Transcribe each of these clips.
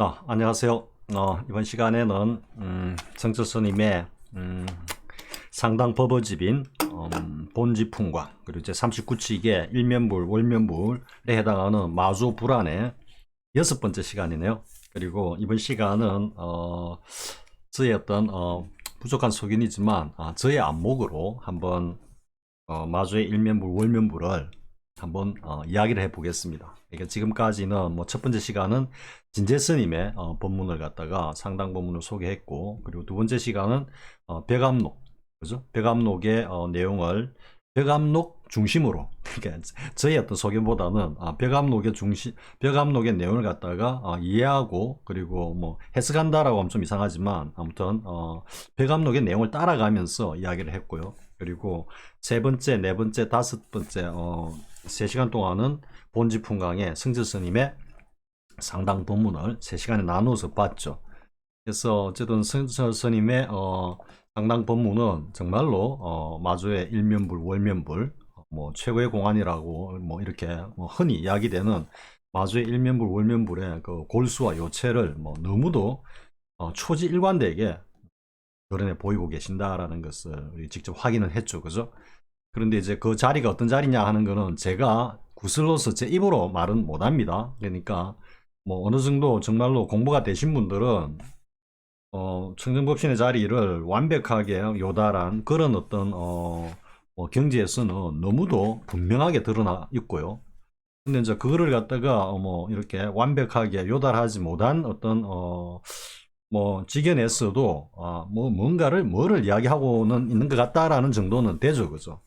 안녕하세요. 이번 시간에는 성철 스님의 상당 법어집인 본지풍광 그리고 이제 39치기의 일면불, 월면불에 해당하는 마조불안의 6번째 시간이네요. 그리고 이번 시간은 저의 어떤 부족한 소견이지만 저의 안목으로 한번 마조의 일면불, 월면불을 한번 이야기를 해보겠습니다. 그러니까 지금까지는 뭐 첫 번째 시간은 진제 스님의 법문을 갖다가 상당 법문을 소개했고, 그리고 두 번째 시간은 벽암록, 그죠? 벽암록의 내용을 벽암록 중심으로, 그러니까 저의 어떤 소견보다는 벽암록의 내용을 갖다가 이해하고, 그리고 뭐 해석한다라고 하면 좀 이상하지만 아무튼 벽암록의 내용을 따라가면서 이야기를 했고요. 그리고 세 번째, 네 번째, 다섯 번째 3시간 동안은 본지풍강의 승재 스님의 상당 법문을 3시간에 나누어서 봤죠. 그래서 어쨌든 승재 스님의 상당 법문은 정말로 마조의 일면불, 월면불 뭐 최고의 공안이라고 뭐 이렇게 뭐 흔히 이야기되는 마조의 일면불, 월면불의 그 골수와 요체를 뭐 너무도 초지일관되게 드러내 보이고 계신다라는 것을 직접 확인을 했죠. 그죠? 그런데 이제 그 자리가 어떤 자리냐 하는 거는 제가 구슬로서 제 입으로 말은 못 합니다. 그러니까 뭐 어느 정도 정말로 공부가 되신 분들은 청정법신의 자리를 완벽하게 요달한 그런 어떤 뭐 경지에서는 너무도 분명하게 드러나 있고요. 근데 이제 그거를 갖다가 뭐 이렇게 완벽하게 요달하지 못한 어떤 뭐 지견에서도 뭐 뭔가를 뭐를 이야기하고는 있는 것 같다라는 정도는 되죠. 그죠?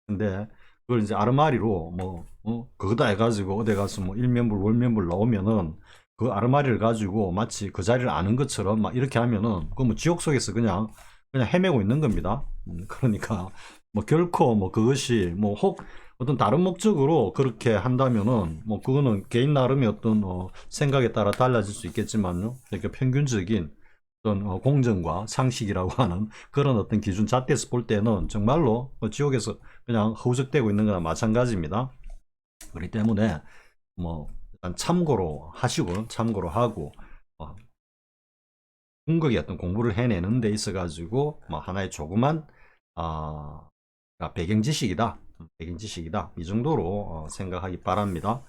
근데 그걸 이제 아르마리로 뭐 그거다 해가지고 어디 가서 뭐 일면불 월면불 나오면은 그 아르마리를 가지고 마치 그 자리를 아는 것처럼 막 이렇게 하면은 그 뭐 지옥 속에서 그냥 헤매고 있는 겁니다. 그러니까 뭐 결코 뭐 그것이 뭐 혹 어떤 다른 목적으로 그렇게 한다면은 뭐 그거는 개인 나름의 어떤 생각에 따라 달라질 수 있겠지만요. 이렇게 평균적인 어떤 공정과 상식이라고 하는 그런 어떤 기준 잣대에서 볼 때는 정말로 지옥에서 그냥 허우적대고 있는 거나 마찬가지입니다. 그렇기 때문에 뭐 일단 참고로 하시고 참고로 하고 궁극의 어떤 공부를 해내는 데 있어 가지고 뭐 하나의 조그만 배경 지식이다. 배경 지식이다. 이 정도로 생각하기 바랍니다.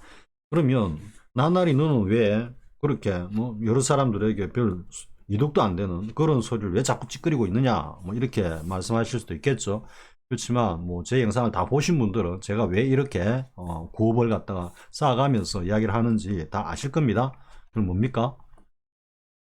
그러면 나날이 너는 왜 그렇게 뭐 여러 사람들에게 별 이득도 안 되는 그런 소리를 왜 자꾸 찌끄리고 있느냐 뭐 이렇게 말씀하실 수도 있겠죠. 그렇지만 뭐 제 영상을 다 보신 분들은 제가 왜 이렇게 구업을 갖다가 쌓아가면서 이야기를 하는지 다 아실 겁니다. 그럼 뭡니까?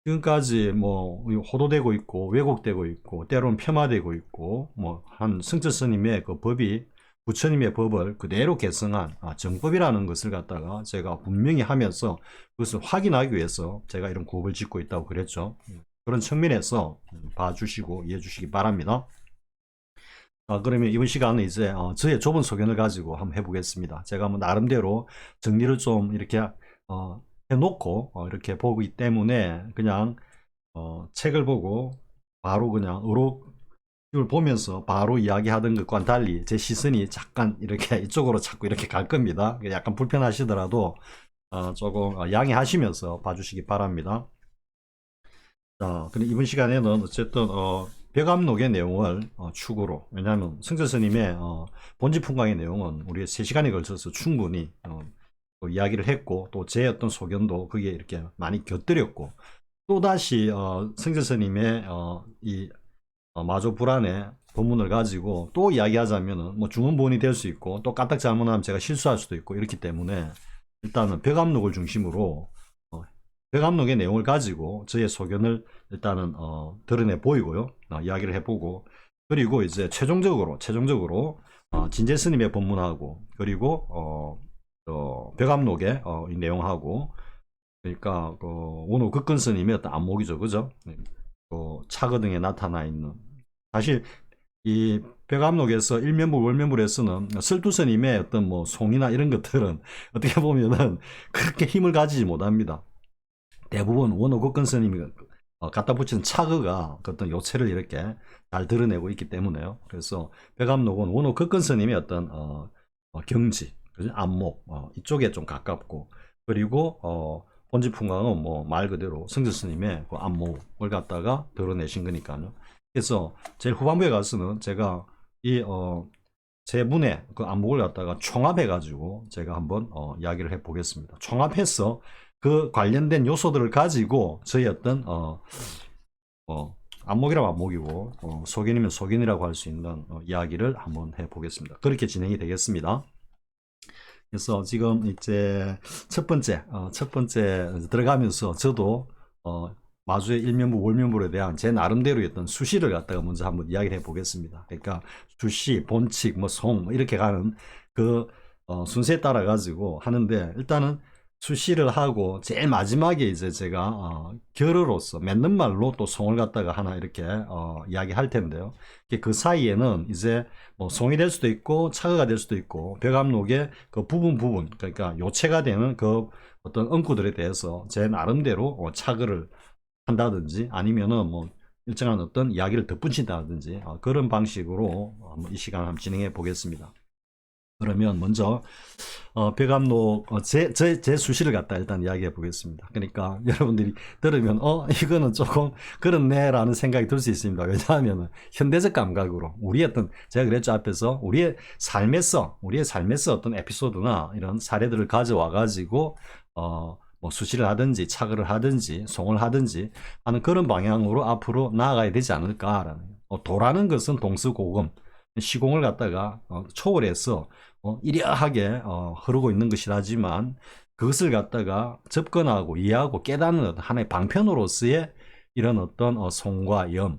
지금까지 뭐 호도되고 있고 왜곡되고 있고 때로는 폄하되고 있고 뭐 한 승철 스님의 그 법이 부처님의 법을 그대로 계승한 정법이라는 것을 갖다가 제가 분명히 하면서 그것을 확인하기 위해서 제가 이런 구업을 짓고 있다고 그랬죠. 그런 측면에서 봐주시고 이해해 주시기 바랍니다. 그러면 이번 시간은 이제 저의 좁은 소견을 가지고 한번 해보겠습니다. 제가 뭐 나름대로 정리를 좀 이렇게 해놓고 이렇게 보기 때문에 그냥 책을 보고 바로 그냥 의록을 보면서 바로 이야기하던 것과는 달리 제 시선이 잠깐 이렇게 이쪽으로 자꾸 이렇게 갈 겁니다. 약간 불편하시더라도 조금 양해하시면서 봐주시기 바랍니다. 근데 이번 시간에는 어쨌든 벽암록의 내용을 축으로, 왜냐하면 승철 스님의 본지풍광의 내용은 우리가 3시간에 걸쳐서 충분히 또 이야기를 했고 또 제 어떤 소견도 그게 이렇게 많이 곁들였고 또다시 승철 스님의 이 마조 불안의 본문을 가지고 또 이야기하자면은 뭐 중언부언이 될 수 있고 또 까딱 잘못하면 제가 실수할 수도 있고 이렇기 때문에 일단은 벽암록을 중심으로 벽암록의 내용을 가지고 저의 소견을 일단은 드러내 보이고요. 이야기를 해보고 그리고 이제 최종적으로 진제 스님의 법문하고 그리고 벽암록의 이 내용하고 그러니까 그 원호 극근 스님의 어떤 안목이죠, 그죠? 차거등에 나타나 있는 사실 이 벽암록에서 일면불 월면불에서는 설두 스님의 어떤 뭐 송이나 이런 것들은 어떻게 보면은 그렇게 힘을 가지지 못합니다. 대부분 원호 극근 스님이 갖다 붙이는 차거가 어떤 요체를 이렇게 잘 드러내고 있기 때문에요. 그래서 벽암록은 원호 극근 스님의 어떤 경지, 안목 이쪽에 좀 가깝고 그리고 본지풍광은 뭐 말 그대로 성철 스님의 그 안목을 갖다가 드러내신 거니까요. 그래서 제일 후반부에 가서는 제가 제 문의 그 안목을 갖다가 총합해 가지고 제가 한번 이야기를 해 보겠습니다. 총합해서 그 관련된 요소들을 가지고 저희 어떤 안목이라면 안목이고 속인이면 속인이라고 할 수 있는 이야기를 한번 해 보겠습니다. 그렇게 진행이 되겠습니다. 그래서 지금 이제 첫 번째 들어가면서 저도 마주의 일면부 월면부에 대한 제 나름대로의 어떤 수시를 갖다가 먼저 한번 이야기를 해 보겠습니다. 그러니까 수시, 본칙, 뭐 송, 뭐 이렇게 가는 그 순서에 따라 가지고 하는데, 일단은 수시를 하고 제일 마지막에 이제 제가 결어로서 맺는 말로 또 송을 갖다가 하나 이렇게 이야기할 텐데요. 그 사이에는 이제 뭐 송이 될 수도 있고 차거가 될 수도 있고 벽암록의 그 부분 그러니까 요체가 되는 그 어떤 응구들에 대해서 제 나름대로 차거를 한다든지 아니면은 뭐 일정한 어떤 이야기를 덧붙인다든지 그런 방식으로 이 시간 한번 진행해 보겠습니다. 그러면 먼저 벽암록 제 수시를 갖다 일단 이야기해 보겠습니다. 그러니까 여러분들이 들으면 이거는 조금 그렇네 라는 생각이 들 수 있습니다. 왜냐하면 현대적 감각으로 우리의 어떤, 제가 그랬죠 앞에서, 우리의 삶에서 어떤 에피소드나 이런 사례들을 가져와 가지고 뭐 수시를 하든지 차거를 하든지 송을 하든지 하는 그런 방향으로 앞으로 나아가야 되지 않을까라는. 도라는 것은 동서고금 시공을 갖다가 초월해서 이려하게 흐르고 있는 것이라지만, 그것을 갖다가 접근하고 이해하고 깨닫는 하나의 방편으로서의 이런 어떤 송과 염,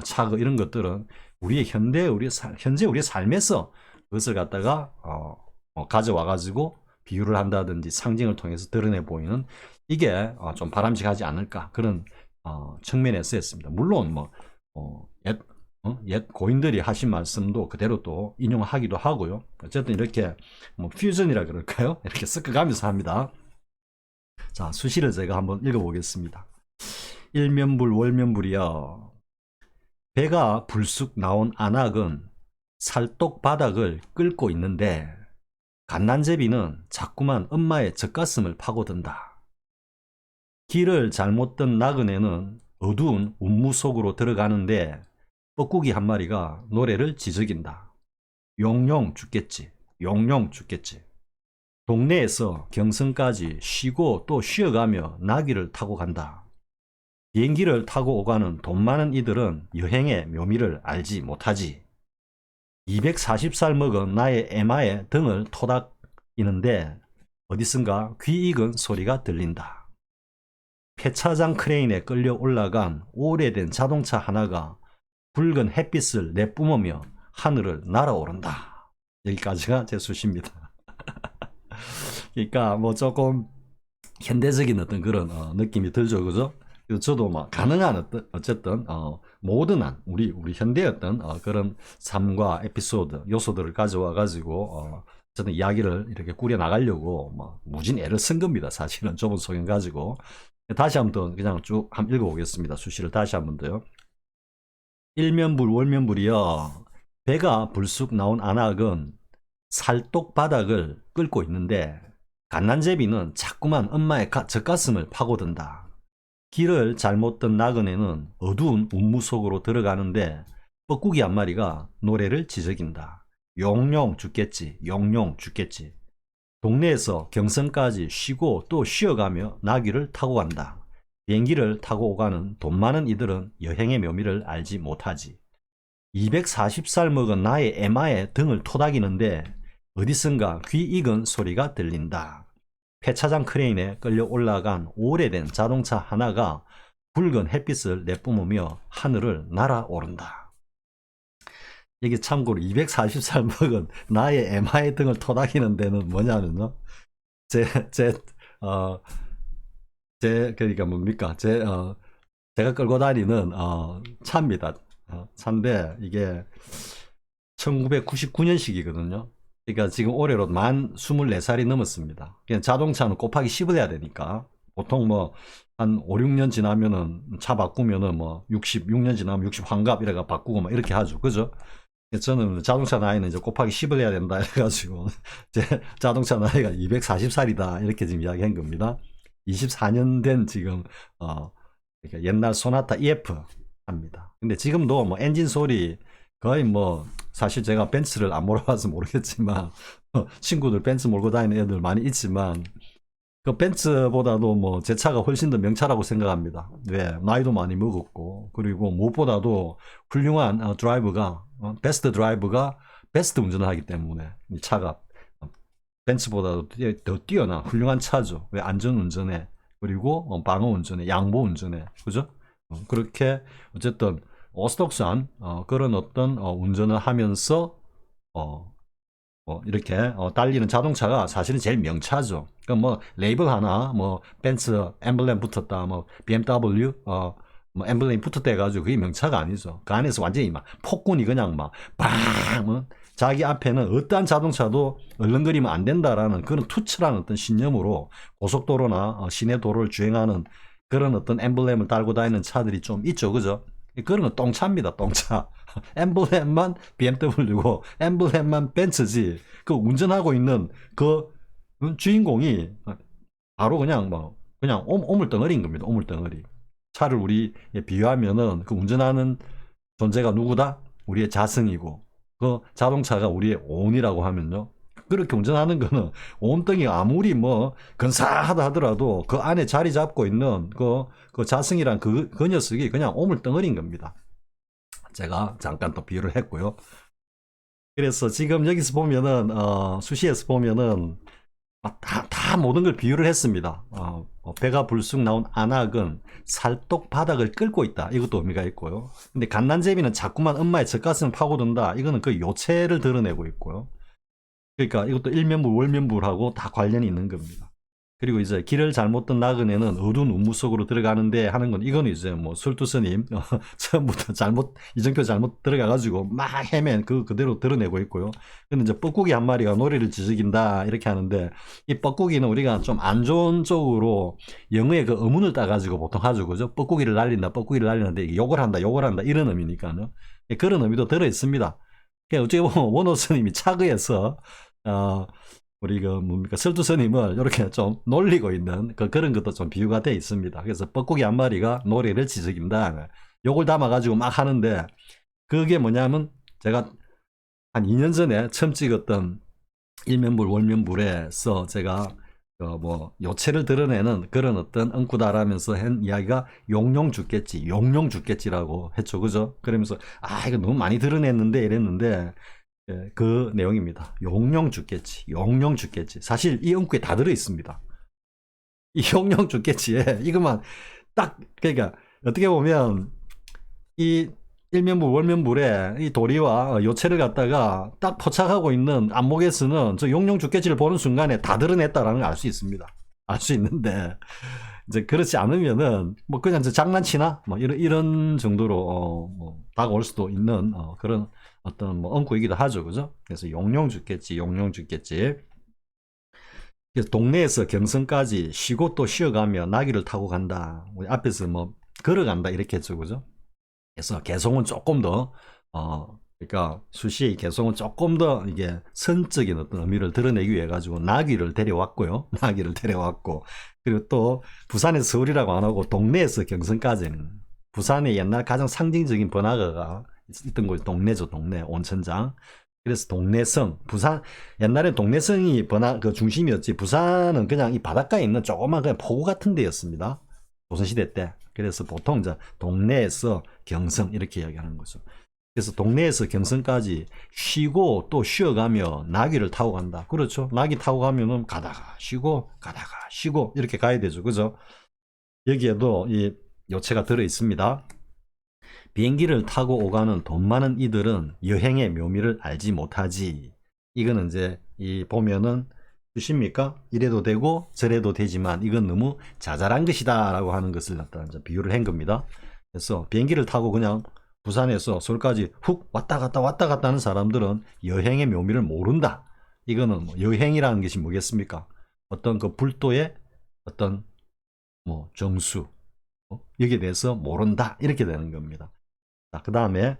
차거 이런 것들은 우리의 현재 우리의 삶에서 그것을 갖다가 가져와 가지고 비유를 한다든지 상징을 통해서 드러내 보이는, 이게 좀 바람직하지 않을까, 그런 측면에서 했습니다. 물론 뭐 옛 고인들이 하신 말씀도 그대로 또 인용하기도 하고요. 어쨌든 이렇게 뭐 퓨전이라 그럴까요? 이렇게 섞어가면서 합니다. 자, 수시를 제가 한번 읽어보겠습니다. 일면불 월면불이여, 배가 불쑥 나온 안악은 살독 바닥을 끓고 있는데 갓난제비는 자꾸만 엄마의 젖가슴을 파고든다. 길을 잘못 든 나그네는 어두운 운무 속으로 들어가는데 뻐꾸기 한 마리가 노래를 지저긴다. 용용 죽겠지. 용용 죽겠지. 동네에서 경성까지 쉬고 또 쉬어가며 나귀를 타고 간다. 비행기를 타고 오가는 돈 많은 이들은 여행의 묘미를 알지 못하지. 240살 먹은 나의 에마의 등을 토닥이는데 어디선가 귀 익은 소리가 들린다. 폐차장 크레인에 끌려 올라간 오래된 자동차 하나가 붉은 햇빛을 내뿜으며 하늘을 날아오른다. 여기까지가 제 수시입니다. 그러니까 뭐 조금 현대적인 어떤 그런 느낌이 들죠, 그죠? 저도 뭐 가능한 어쨌든 모든한 우리 현대의 어떤 그런 삶과 에피소드 요소들을 가져와 가지고 저는 이야기를 이렇게 꾸려 나가려고 뭐 무진 애를 쓴 겁니다. 사실은 좁은 소견 가지고. 다시 한번 그냥 쭉 한번 읽어보겠습니다. 수시를 다시 한번 더요. 일면불 월면불이여, 배가 불쑥 나온 안악은 살독 바닥을 끓고 있는데 갓난제비는 자꾸만 엄마의 젖가슴을 파고든다. 길을 잘못 든 나그네는 어두운 운무 속으로 들어가는데 뻐꾸기 한 마리가 노래를 지저긴다. 용용 죽겠지. 용용 죽겠지. 동네에서 경성까지 쉬고 또 쉬어가며 나귀를 타고 간다. 비행기를 타고 오가는 돈 많은 이들은 여행의 묘미를 알지 못하지. 240살 먹은 나의 에마의 등을 토닥이는데 어디선가 귀 익은 소리가 들린다. 폐차장 크레인에 끌려 올라간 오래된 자동차 하나가 붉은 햇빛을 내뿜으며 하늘을 날아오른다. 여기 참고로 240살 먹은 나의 에마의 등을 토닥이는 데는 뭐냐면요, 그러니까 뭡니까? 제가 끌고 다니는 차입니다. 차인데 이게 1999년식이거든요. 그러니까 지금 올해로 만 24살이 넘었습니다. 그냥 자동차는 곱하기 10을 해야 되니까 보통 뭐 한 5, 6년 지나면은 차 바꾸면은 뭐 66년 지나면 60 환갑 이래가 바꾸고 막 이렇게 하죠. 그죠? 저는 자동차 나이는 이제 곱하기 10을 해야 된다 해가지고 제 자동차 나이가 240살이다 이렇게 지금 이야기한 겁니다. 24년 된 지금 그러니까 옛날 소나타 EF 합니다. 근데 지금도 뭐 엔진 소리 거의 뭐 사실 제가 벤츠를 안 몰아봐서 모르겠지만 친구들 벤츠 몰고 다니는 애들 많이 있지만 그 벤츠보다도 뭐 제 차가 훨씬 더 명차라고 생각합니다. 왜? 나이도 많이 먹었고 그리고 무엇보다도 훌륭한 드라이브가 베스트 드라이브가 베스트 운전을 하기 때문에 이 차가 벤츠보다도 더 뛰어난 훌륭한 차죠. 왜? 안전 운전에 그리고 방어 운전에 양보 운전에 그죠? 그렇게 어쨌든 오스독산 그런 어떤 운전을 하면서 이렇게 달리는 자동차가 사실은 제일 명차죠. 그러니까 뭐 레이블 하나 뭐 벤츠 엠블렘 붙었다 뭐 BMW 뭐 엠블렘 붙었다 해가지고 그게 명차가 아니죠. 그 안에서 완전히 막 폭군이 그냥 막빵 자기 앞에는 어떠한 자동차도 얼렁거리면 안 된다라는 그런 투철한 어떤 신념으로 고속도로나 시내 도로를 주행하는 그런 어떤 엠블렘을 달고 다니는 차들이 좀 있죠, 그죠? 그런 건 똥차입니다, 똥차. 엠블렘만 BMW고 엠블렘만 벤츠지. 그 운전하고 있는 그 주인공이 바로 그냥 뭐 그냥 오물덩어리인 겁니다. 오물덩어리. 차를 우리 비유하면은 그 운전하는 존재가 누구다? 우리의 자승이고 그 자동차가 우리의 온이라고 하면요. 그렇게 운전하는 거는 온덩이 아무리 뭐 근사하다 하더라도 그 안에 자리 잡고 있는 그 자승이란 그 녀석이 그냥 오물덩어리인 겁니다. 제가 잠깐 또 비유를 했고요. 그래서 지금 여기서 보면은 수시에서 보면은 다 모든 걸 비유를 했습니다. 배가 불쑥 나온 안악은 살독 바닥을 끓고 있다. 이것도 의미가 있고요. 근데 갓난제비는 자꾸만 엄마의 젖가슴을 파고든다. 이거는 그 요체를 드러내고 있고요. 그러니까 이것도 일면불, 월면불하고 다 관련이 있는 겁니다. 그리고 이제 길을 잘못 든 나그네는 어두운 우물 속으로 들어가는데 하는 건 이건 이제 뭐 설두스님 처음부터 이정표 잘못 들어가가지고 막 헤맨 그대로 드러내고 있고요. 근데 이제 뻐꾸기 한 마리가 노래를 지저긴다 이렇게 하는데 이 뻐꾸기는 우리가 좀 안 좋은 쪽으로 영어의 그 어문을 따가지고 보통 하죠, 그죠? 뻐꾸기를 날린다, 뻐꾸기를 날리는데 욕을 한다 이런 의미니까요. 그런 의미도 들어 있습니다. 어찌 보면 원호스님이 차그에서 우리 그 뭡니까 설두스님을 이렇게 좀 놀리고 있는 그런 것도 좀 비유가 돼 있습니다. 그래서 뻐꾸기 한 마리가 노래를 지저긴다. 욕을 담아가지고 막 하는데 그게 뭐냐면 제가 한 2년 전에 처음 찍었던 일면불 월면불에서 제가 뭐 요체를 드러내는 그런 어떤 엉꾸다라면서 한 이야기가 용용 죽겠지 용용 죽겠지라고 했죠, 그죠? 그러면서 이거 너무 많이 드러냈는데 이랬는데 그 내용입니다. 용용 죽겠지 용용 죽겠지. 사실 이 엉구에 다 들어있습니다. 이 용용 죽겠지에 이것만 딱 그러니까 어떻게 보면 이 일면불 월면불에 이 도리와 요체를 갖다가 딱 포착하고 있는 안목에서는 저 용용 죽겠지를 보는 순간에 다 드러냈다라는 걸 알 수 있습니다. 알 수 있는데 이제 그렇지 않으면은 뭐 그냥 장난치나 뭐 이런 정도로 뭐 다가올 수도 있는 그런 어떤 뭐 엉구이기도 하죠, 그죠? 그래서 용용 죽겠지 용용 죽겠지. 그래서 동네에서 경성까지 쉬고 또 쉬어가며 나귀를 타고 간다. 우리 앞에서 뭐 걸어간다 이렇게 했죠, 그죠? 그래서 개성은 조금 더 그러니까 수시의 개성은 조금 더 이게 선적인 어떤 의미를 드러내기 위해 가지고 나귀를 데려왔고요. 나귀를 데려왔고 그리고 또 부산에서 서울이라고 안 하고 동네에서 경성까지는 부산의 옛날 가장 상징적인 번화가가 있던 곳이 동네죠. 동네 온천장. 그래서 동네성 부산 옛날에 동네성이 그 중심이었지. 부산은 그냥 이 바닷가에 있는 조그만 그냥 포구 같은 데였습니다. 조선시대 때. 그래서 보통 이제 동네에서 경성 이렇게 이야기하는 거죠. 그래서 동네에서 경성까지 쉬고 또 쉬어가며 나귀를 타고 간다. 그렇죠. 나귀 타고 가면은 가다가 쉬고 이렇게 가야 되죠. 그죠? 여기에도 이 요체가 들어 있습니다. 비행기를 타고 오가는 돈 많은 이들은 여행의 묘미를 알지 못하지. 이거는 이제 이 보면은 주십니까? 이래도 되고 저래도 되지만 이건 너무 자잘한 것이다 라고 하는 것을 갖다 이제 비유를 한 겁니다. 그래서 비행기를 타고 그냥 부산에서 서울까지 훅 왔다 갔다 하는 사람들은 여행의 묘미를 모른다. 이거는 뭐 여행이라는 것이 뭐겠습니까? 어떤 그 불도의 어떤 뭐 정수 여기에 대해서 모른다 이렇게 되는 겁니다. 자, 그 다음에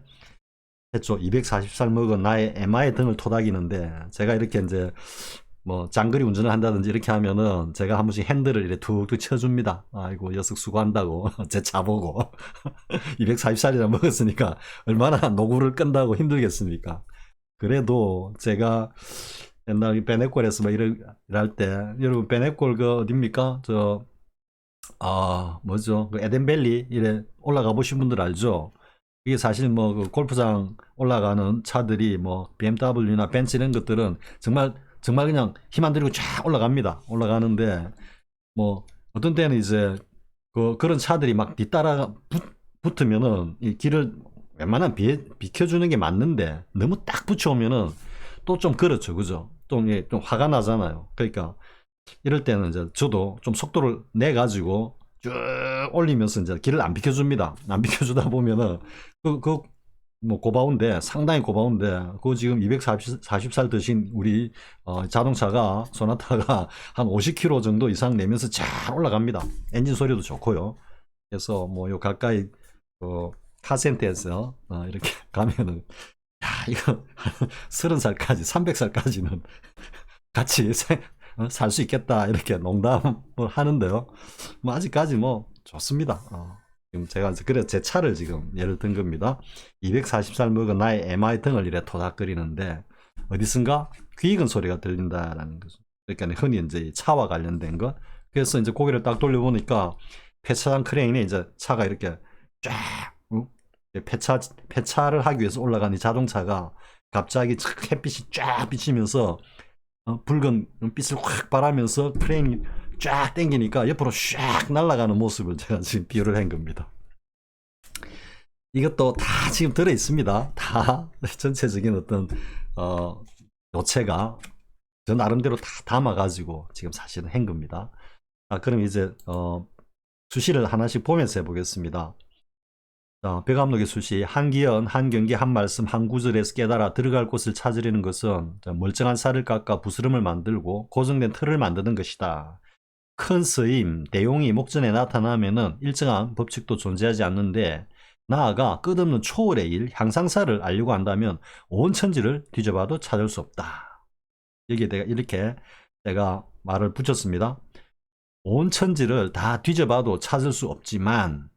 했죠. 240살 먹은 나의 에마의 등을 토닥이는데 제가 이렇게 이제 뭐 장거리 운전을 한다든지 이렇게 하면은 제가 한 번씩 핸들을 이렇게 툭툭 쳐줍니다. 아이고 녀석 수고한다고 제 차 보고 240살이나 먹었으니까 얼마나 노구를 끈다고 힘들겠습니까? 그래도 제가 옛날 베네골에서 막 일할 때 여러분 베네골 그 어딥니까? 저 뭐죠? 그 에덴밸리 이래 올라가 보신 분들 알죠? 이게 사실 뭐 그 골프장 올라가는 차들이 뭐 BMW나 벤츠 이런 것들은 정말 그냥 힘 안 들이고 쫙 올라갑니다. 올라가는데 뭐 어떤 때는 이제 그런 차들이 막 뒤따라 붙으면은 이 길을 웬만하면 비켜주는 게 맞는데 너무 딱 붙여오면은 또 좀 그렇죠, 그죠? 좀 화가 나잖아요. 그러니까 이럴 때는 이제 저도 좀 속도를 내 가지고 쭉 올리면서 이제 길을 안 비켜줍니다. 안 비켜주다 보면은 뭐 고바운데 상당히 고바운데 그거 지금 240살 드신 우리 자동차가 소나타가 한 50km 정도 이상 내면서 잘 올라갑니다. 엔진 소리도 좋고요. 그래서 뭐 요 가까이 카센터에서 이렇게 가면은 야 이거 30살까지 300살까지는 같이 살 수 있겠다 이렇게 농담을 하는데요. 뭐 아직까지 뭐 좋습니다. 지금 제가 그래서 제 차를 지금 예를 든 겁니다. 240살 먹은 나의 MI 등을 이래 토닥거리는데 어디선가 귀익은 소리가 들린다라는 거죠. 그러니까 흔히 이제 차와 관련된 것. 그래서 이제 고개를 딱 돌려보니까 폐차장 크레인에 이제 차가 이렇게 쫙 폐차를 하기 위해서 올라간 이 자동차가 갑자기 햇빛이 쫙 비치면서 붉은 빛을 확 발하면서 크레인이 쫙 당기니까 옆으로 쫙 날아가는 모습을 제가 지금 비유를 한 겁니다. 이것도 다 지금 들어 있습니다. 다 전체적인 어떤 요체가 저 나름대로 다 담아가지고 지금 사실은 한 겁니다. 그럼 이제 수시를 하나씩 보면서 해보겠습니다. 벽암록의 수시 한기연 한경기 한말씀 한구절에서 깨달아 들어갈 곳을 찾으려는 것은 멀쩡한 살을 깎아 부스럼을 만들고 고정된 틀을 만드는 것이다. 큰 스임, 대용이 목전에 나타나면은 일정한 법칙도 존재하지 않는데 나아가 끝없는 초월의 일, 향상사를 알려고 한다면 온 천지를 뒤져봐도 찾을 수 없다. 여기에 내가 이렇게 내가 말을 붙였습니다. 온 천지를 다 뒤져봐도 찾을 수 없지만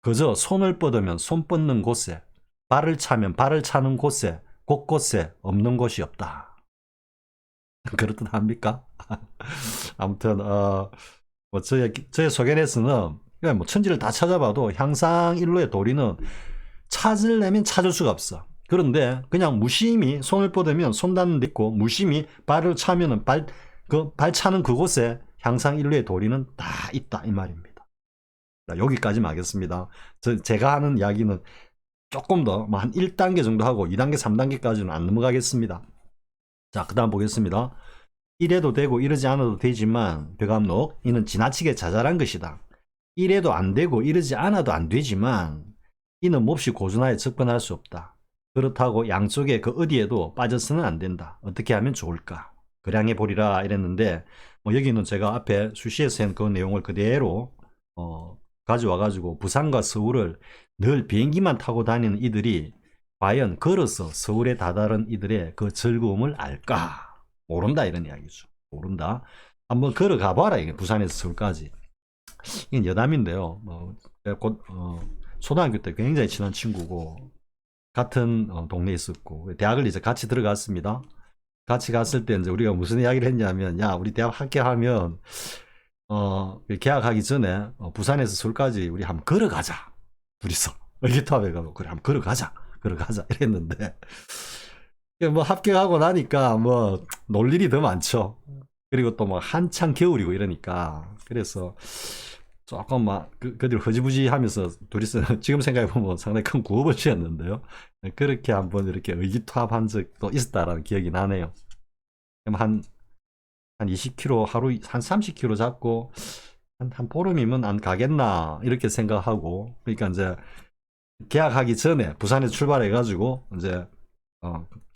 그저 손을 뻗으면 손 뻗는 곳에 발을 차면 발을 차는 곳에 곳곳에 없는 곳이 없다. 그렇듯 합니까? 아무튼 뭐 저의 소견에서는 뭐 천지를 다 찾아봐도 향상일로의 도리는 찾으려면 찾을 수가 없어. 그런데 그냥 무심히 손을 뻗으면 손 닿는 데 있고 무심히 발을 차면은 발 차는 그곳에 향상일로의 도리는 다 있다 이 말입니다. 여기까지만 하겠습니다. 제가 하는 이야기는 조금 더 한 1단계 정도 하고 2단계 3단계까지는 안 넘어가겠습니다. 자, 그 다음 보겠습니다. 이래도 되고 이러지 않아도 되지만 벽암록 이는 지나치게 자잘한 것이다. 이래도 안 되고 이러지 않아도 안 되지만 이는 몹시 고준하에 접근할 수 없다. 그렇다고 양쪽에 그 어디에도 빠져서는 안 된다. 어떻게 하면 좋을까? 그량해 보리라 이랬는데 뭐 여기는 제가 앞에 수시에서 한 그 내용을 그대로 가져와가지고 부산과 서울을 늘 비행기만 타고 다니는 이들이 과연 걸어서 서울에 다다른 이들의 그 즐거움을 알까? 모른다 이런 이야기죠. 모른다. 한번 걸어가 봐라 이게 부산에서 서울까지. 이건 여담인데요. 곧 초등학교 때 굉장히 친한 친구고 같은 동네에 있었고 대학을 이제 같이 들어갔습니다. 같이 갔을 때 이제 우리가 무슨 이야기를 했냐면 야 우리 대학 합격하면 계약하기 전에 부산에서 서울까지 우리 한번 걸어가자. 둘이서 의기투합해가지고 그래 한번 걸어가자 이랬는데 뭐 합격하고 나니까 뭐 놀 일이 더 많죠. 그리고 또 뭐 한창 겨울이고 이러니까 그래서 조금 막 그들 허지부지 하면서 둘이서 지금 생각해보면 상당히 큰 구업을 지었는데요. 그렇게 한번 이렇게 의기투합한 적도 있었다라는 기억이 나네요. 한 20km 하루 한 30km 잡고 한 보름이면 안 가겠나 이렇게 생각하고 그러니까 이제 계약하기 전에 부산에서 출발해 가지고 이제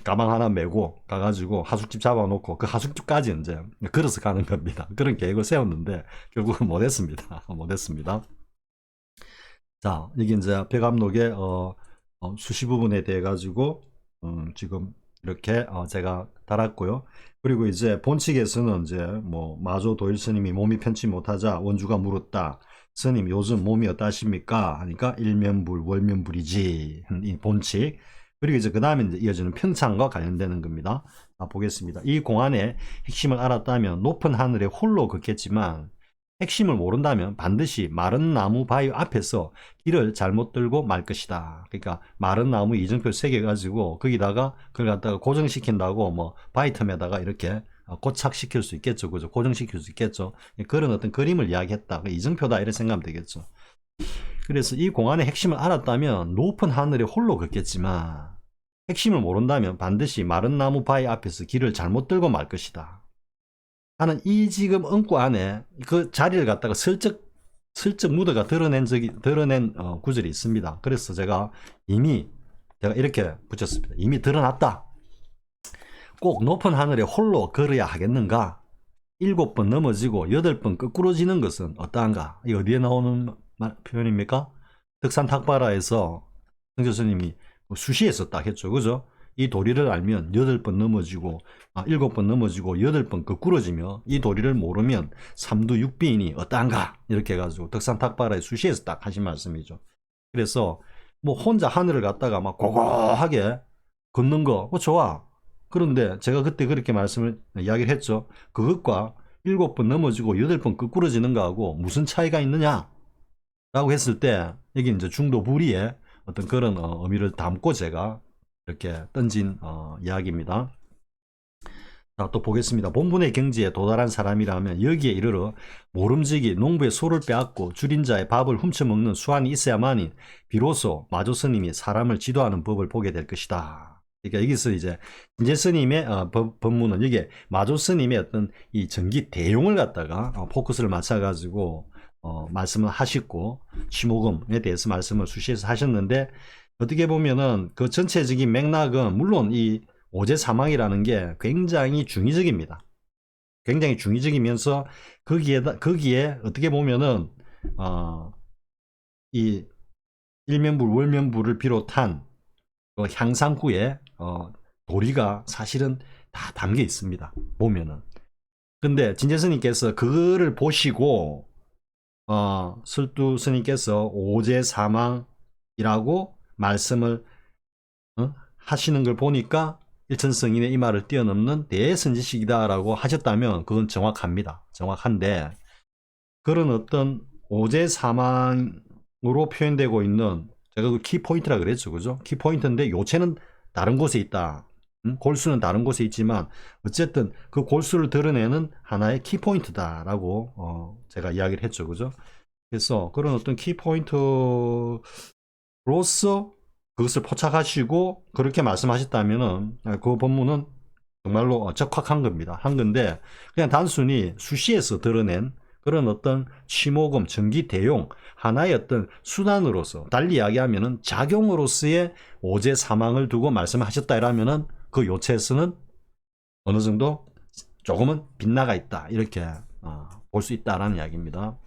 가방 하나 메고 가가지고 하숙집 잡아놓고 그 하숙집까지 이제 걸어서 가는 겁니다. 그런 계획을 세웠는데 결국은 못했습니다. 못했습니다. 자 여기 이제 벽암록의 수시 부분에 대해 가지고 지금 이렇게 제가 달았고요. 그리고 이제 본칙에서는 이제 뭐 마조 도일 스님이 몸이 편치 못하자 원주가 물었다. 스님 요즘 몸이 어떠십니까? 하니까 일면불 월면불이지. 이 본칙. 그리고 이제 그 다음에 이제 이어지는 평창과 관련되는 겁니다. 보겠습니다. 이 공안의 핵심을 알았다면 높은 하늘에 홀로 걷겠지만 핵심을 모른다면 반드시 마른 나무 바위 앞에서 길을 잘못 들고 말 것이다. 그러니까 마른 나무 이정표 새겨가지고 거기다가 그걸 갖다가 고정시킨다고 뭐 바위 틈에다가 이렇게 고착시킬 수 있겠죠. 그죠? 고정시킬 수 있겠죠. 그런 어떤 그림을 이야기했다. 이정표다. 이렇게 생각하면 되겠죠. 그래서 이 공안의 핵심을 알았다면 높은 하늘에 홀로 걷겠지만 핵심을 모른다면 반드시 마른 나무 바위 앞에서 길을 잘못 들고 말 것이다. 하는 이 지금 엉구 안에 그 자리를 갖다가 슬쩍 무드가 드러낸 구절이 있습니다. 그래서 제가 이렇게 붙였습니다. 이미 드러났다. 꼭 높은 하늘에 홀로 걸어야 하겠는가? 7번 넘어지고 8번 거꾸로지는 것은 어떠한가? 이 어디에 나오는 표현입니까? 덕산탁바라에서 성교수님이 수시에 썼다 했죠. 그죠? 이 도리를 알면 8번 넘어지고 7번 넘어지고 8번 거꾸러지며 이 도리를 모르면 삼두 육비인이 어떠한가? 이렇게 해가지고 덕산탁바라의 수시에서 딱 하신 말씀이죠. 그래서 뭐 혼자 하늘을 갖다가 막 고고하게 걷는 거 좋아. 그런데 제가 그때 그렇게 이야기를 했죠. 그것과 7번 넘어지고 8번 거꾸러지는 거하고 무슨 차이가 있느냐? 라고 했을 때 여기 이제 중도 불이의 어떤 그런 의미를 담고 제가 이렇게 던진 이야기입니다. 자, 또 보겠습니다. 본분의 경지에 도달한 사람이라면 여기에 이르러 모름지기 농부의 소를 빼앗고 줄인 자의 밥을 훔쳐먹는 수완이 있어야만이 비로소 마조 스님이 사람을 지도하는 법을 보게 될 것이다. 그러니까 여기서 이제 진제 스님의 법문은 여기에 마조 스님의 어떤 이 전기 대용을 갖다가 포커스를 맞춰가지고 말씀을 하셨고 치모금에 대해서 말씀을 수시해서 하셨는데 어떻게 보면은 그 전체적인 맥락은 물론 이 오제 사망이라는 게 굉장히 중의적입니다. 굉장히 중의적이면서 거기에 어떻게 보면은 이 일면불 월면불을 비롯한 그 향상구의 도리가 사실은 다 담겨 있습니다. 보면은. 근데 진제 스님께서 그거를 보시고 설두 스님께서 오제 사망이라고 말씀을 하시는 걸 보니까 일천성인의 이 말을 뛰어넘는 대선지식이다라고 하셨다면 그건 정확합니다. 정확한데 그런 어떤 오제 사망으로 표현되고 있는 제가 그 키포인트라 그랬죠. 그죠? 키포인트인데 요체는 다른 곳에 있다. 골수는 다른 곳에 있지만 어쨌든 그 골수를 드러내는 하나의 키포인트다라고 제가 이야기를 했죠. 그죠? 그래서 그런 어떤 키포인트로서 그것을 포착하시고 그렇게 말씀하셨다면은 그 본문은 정말로 적확한 겁니다. 한 건데 그냥 단순히 수시에서 드러낸 그런 어떤 치모금, 전기 대용 하나의 어떤 수단으로서 달리 이야기하면은 작용으로서의 오제 사망을 두고 말씀하셨다 이라면은 그 요체에서는 어느 정도 조금은 빗나가 있다 이렇게 볼 수 있다라는 이야기입니다.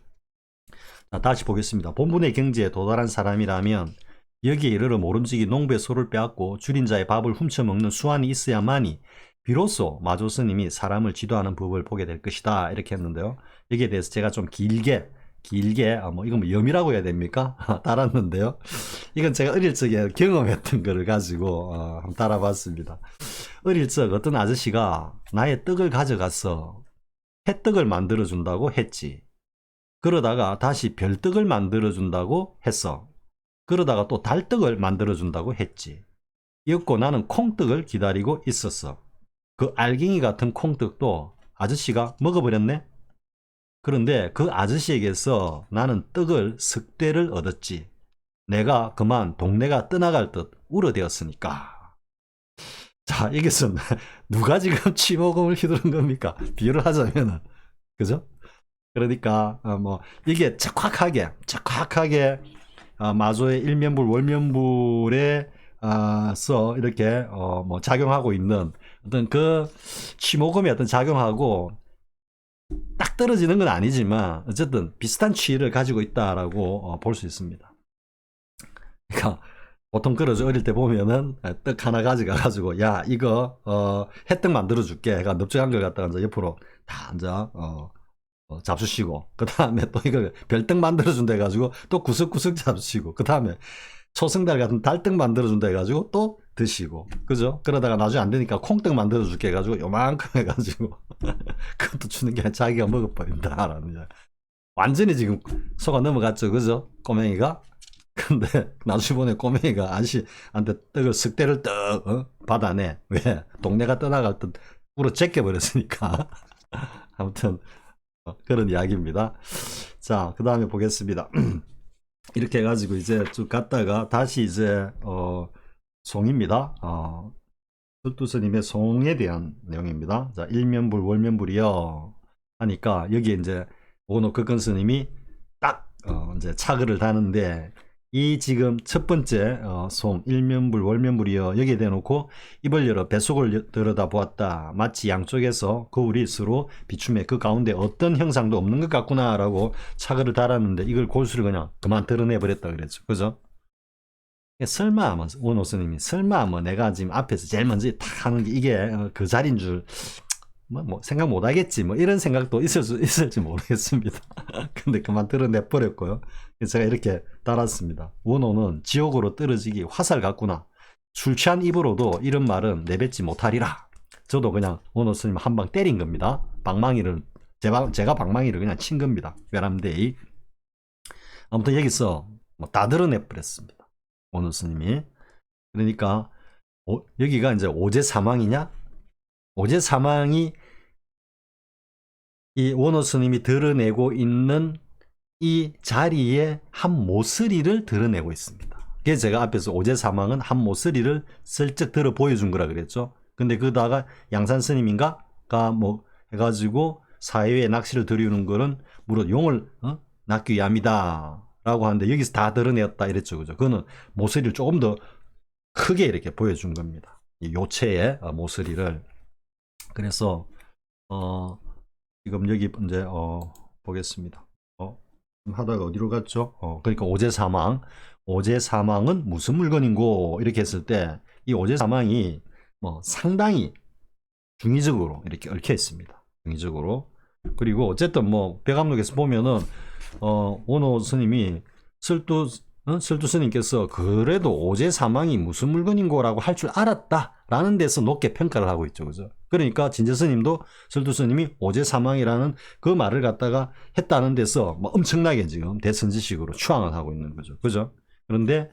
자, 다시 보겠습니다. 본분의 경지에 도달한 사람이라면 여기에 이르러 모름지기 농부의 소를 빼앗고 줄인 자의 밥을 훔쳐먹는 수완이 있어야만이 비로소 마조 스님이 사람을 지도하는 법을 보게 될 것이다 이렇게 했는데요. 여기에 대해서 제가 좀 길게 이건 뭐 염이라고 해야 됩니까? 달았는데요. 이건 제가 어릴 적에 경험했던 거를 가지고 한번 달아봤습니다. 어릴 적 어떤 아저씨가 나의 떡을 가져가서 햇떡을 만들어준다고 했지. 그러다가 다시 별떡을 만들어준다고 했어. 그러다가 또 달떡을 만들어준다고 했지. 이었고 나는 콩떡을 기다리고 있었어. 그 알갱이 같은 콩떡도 아저씨가 먹어버렸네. 그런데 그 아저씨에게서 나는 떡을 석대를 얻었지. 내가 그만 동네가 떠나갈 듯 울어대었으니까. 자, 이것은 누가 지금 치모금을 휘두른 겁니까? 비유를 하자면은. 그죠? 그러니까 뭐 이게 적확하게 마조의 일면불 월면불에 서 이렇게 뭐 작용하고 있는 어떤 그 치모금의 어떤 작용하고 딱 떨어지는 건 아니지만 어쨌든 비슷한 취의를 가지고 있다라고 볼 수 있습니다. 그러니까 보통 그러죠. 어릴 때 보면은 떡 하나 가져가가지고 야 이거 햇떡 만들어줄게. 해가 넓적한 걸 갖다가 이제 옆으로 다 앉아 잡수시고 그 다음에 또 이걸 별떡 만들어준다 해가지고 또 구석구석 잡수시고 그 다음에 초승달 같은 달떡 만들어준다 해가지고 또 드시고 그죠? 그러다가 나중에 안 되니까 콩떡 만들어줄게 해가지고 요만큼 해가지고 그것도 주는 게 아니라 자기가 먹어버린다 라는 완전히 지금 속아 넘어갔죠. 그죠? 꼬맹이가. 근데 나중에 보니 꼬맹이가 안시한테 떡을 쓱대를 떡 받아내. 왜? 동네가 떠나갈 듯 불어 제껴버렸으니까. 아무튼 그런 이야기입니다. 자, 그 다음에 보겠습니다. 이렇게 해가지고 이제 쭉 갔다가 다시 이제 송입니다. 설두스님의 송에 대한 내용입니다. 자, 일면불 월면불이요 하니까 여기에 이제 오노 극건스님이 딱 이제 차글을 다는데 이 지금 첫 번째 송 일면불 월면불이요 여기에 대놓고 입을 열어 뱃속을 들여다 보았다. 마치 양쪽에서 거울이 서로 비춤에 그 가운데 어떤 형상도 없는 것 같구나 라고 차글을 달았는데 이걸 골수를 그냥 그만 드러내 버렸다 그랬죠. 그죠? 설마 오노 스님이 설마 내가 지금 앞에서 제일 먼저 탁 하는 게 이게 그 자리인 줄 뭐 생각 못 하겠지 뭐 이런 생각도 있을지 모르겠습니다. 근데 그만 드러내 버렸고요. 제가 이렇게 달았습니다. 원호는 지옥으로 떨어지기 화살 같구나. 술 취한 입으로도 이런 말은 내뱉지 못하리라. 저도 그냥 원호 스님 한 방 때린 겁니다. 방망이를 제가 방망이를 그냥 친 겁니다. 외람데이. 아무튼 여기서 다 드러내 버렸습니다. 원호 스님이. 그러니까 여기가 이제 오제 사망이냐? 오제 사망이 이 원호 스님이 드러내고 있는 이 자리에 한 모서리를 드러내고 있습니다. 그래서 제가 앞에서 오제 사망은 한 모서리를 슬쩍 들어 보여준 거라 그랬죠. 근데 그러다가 양산 스님인가가 뭐 해가지고 사회에 낚시를 들이우는 거는 무릇 용을 낚기 위함이다 라고 하는데 여기서 다 드러내었다 이랬죠. 그죠? 그거는 모서리를 조금 더 크게 이렇게 보여준 겁니다. 이 요체의 모서리를. 그래서 지금 여기 이제 보겠습니다. 하다가 어디로 갔죠? 그러니까 오제 사망은 무슨 물건인고 이렇게 했을 때 이 오제 사망이 뭐 상당히 중의적으로 이렇게 얽혀 있습니다. 중의적으로. 그리고 어쨌든 뭐 백암록에서 보면은 원호 스님이 설두 스님께서 그래도 오제 사망이 무슨 물건인고라고 할 줄 알았다라는 데서 높게 평가를 하고 있죠. 그죠? 그러니까 진제 스님도 설두 스님이 오제 사망이라는 그 말을 갖다가 했다는 데서 뭐 엄청나게 지금 대선지식으로 추앙을 하고 있는 거죠. 그죠? 그런데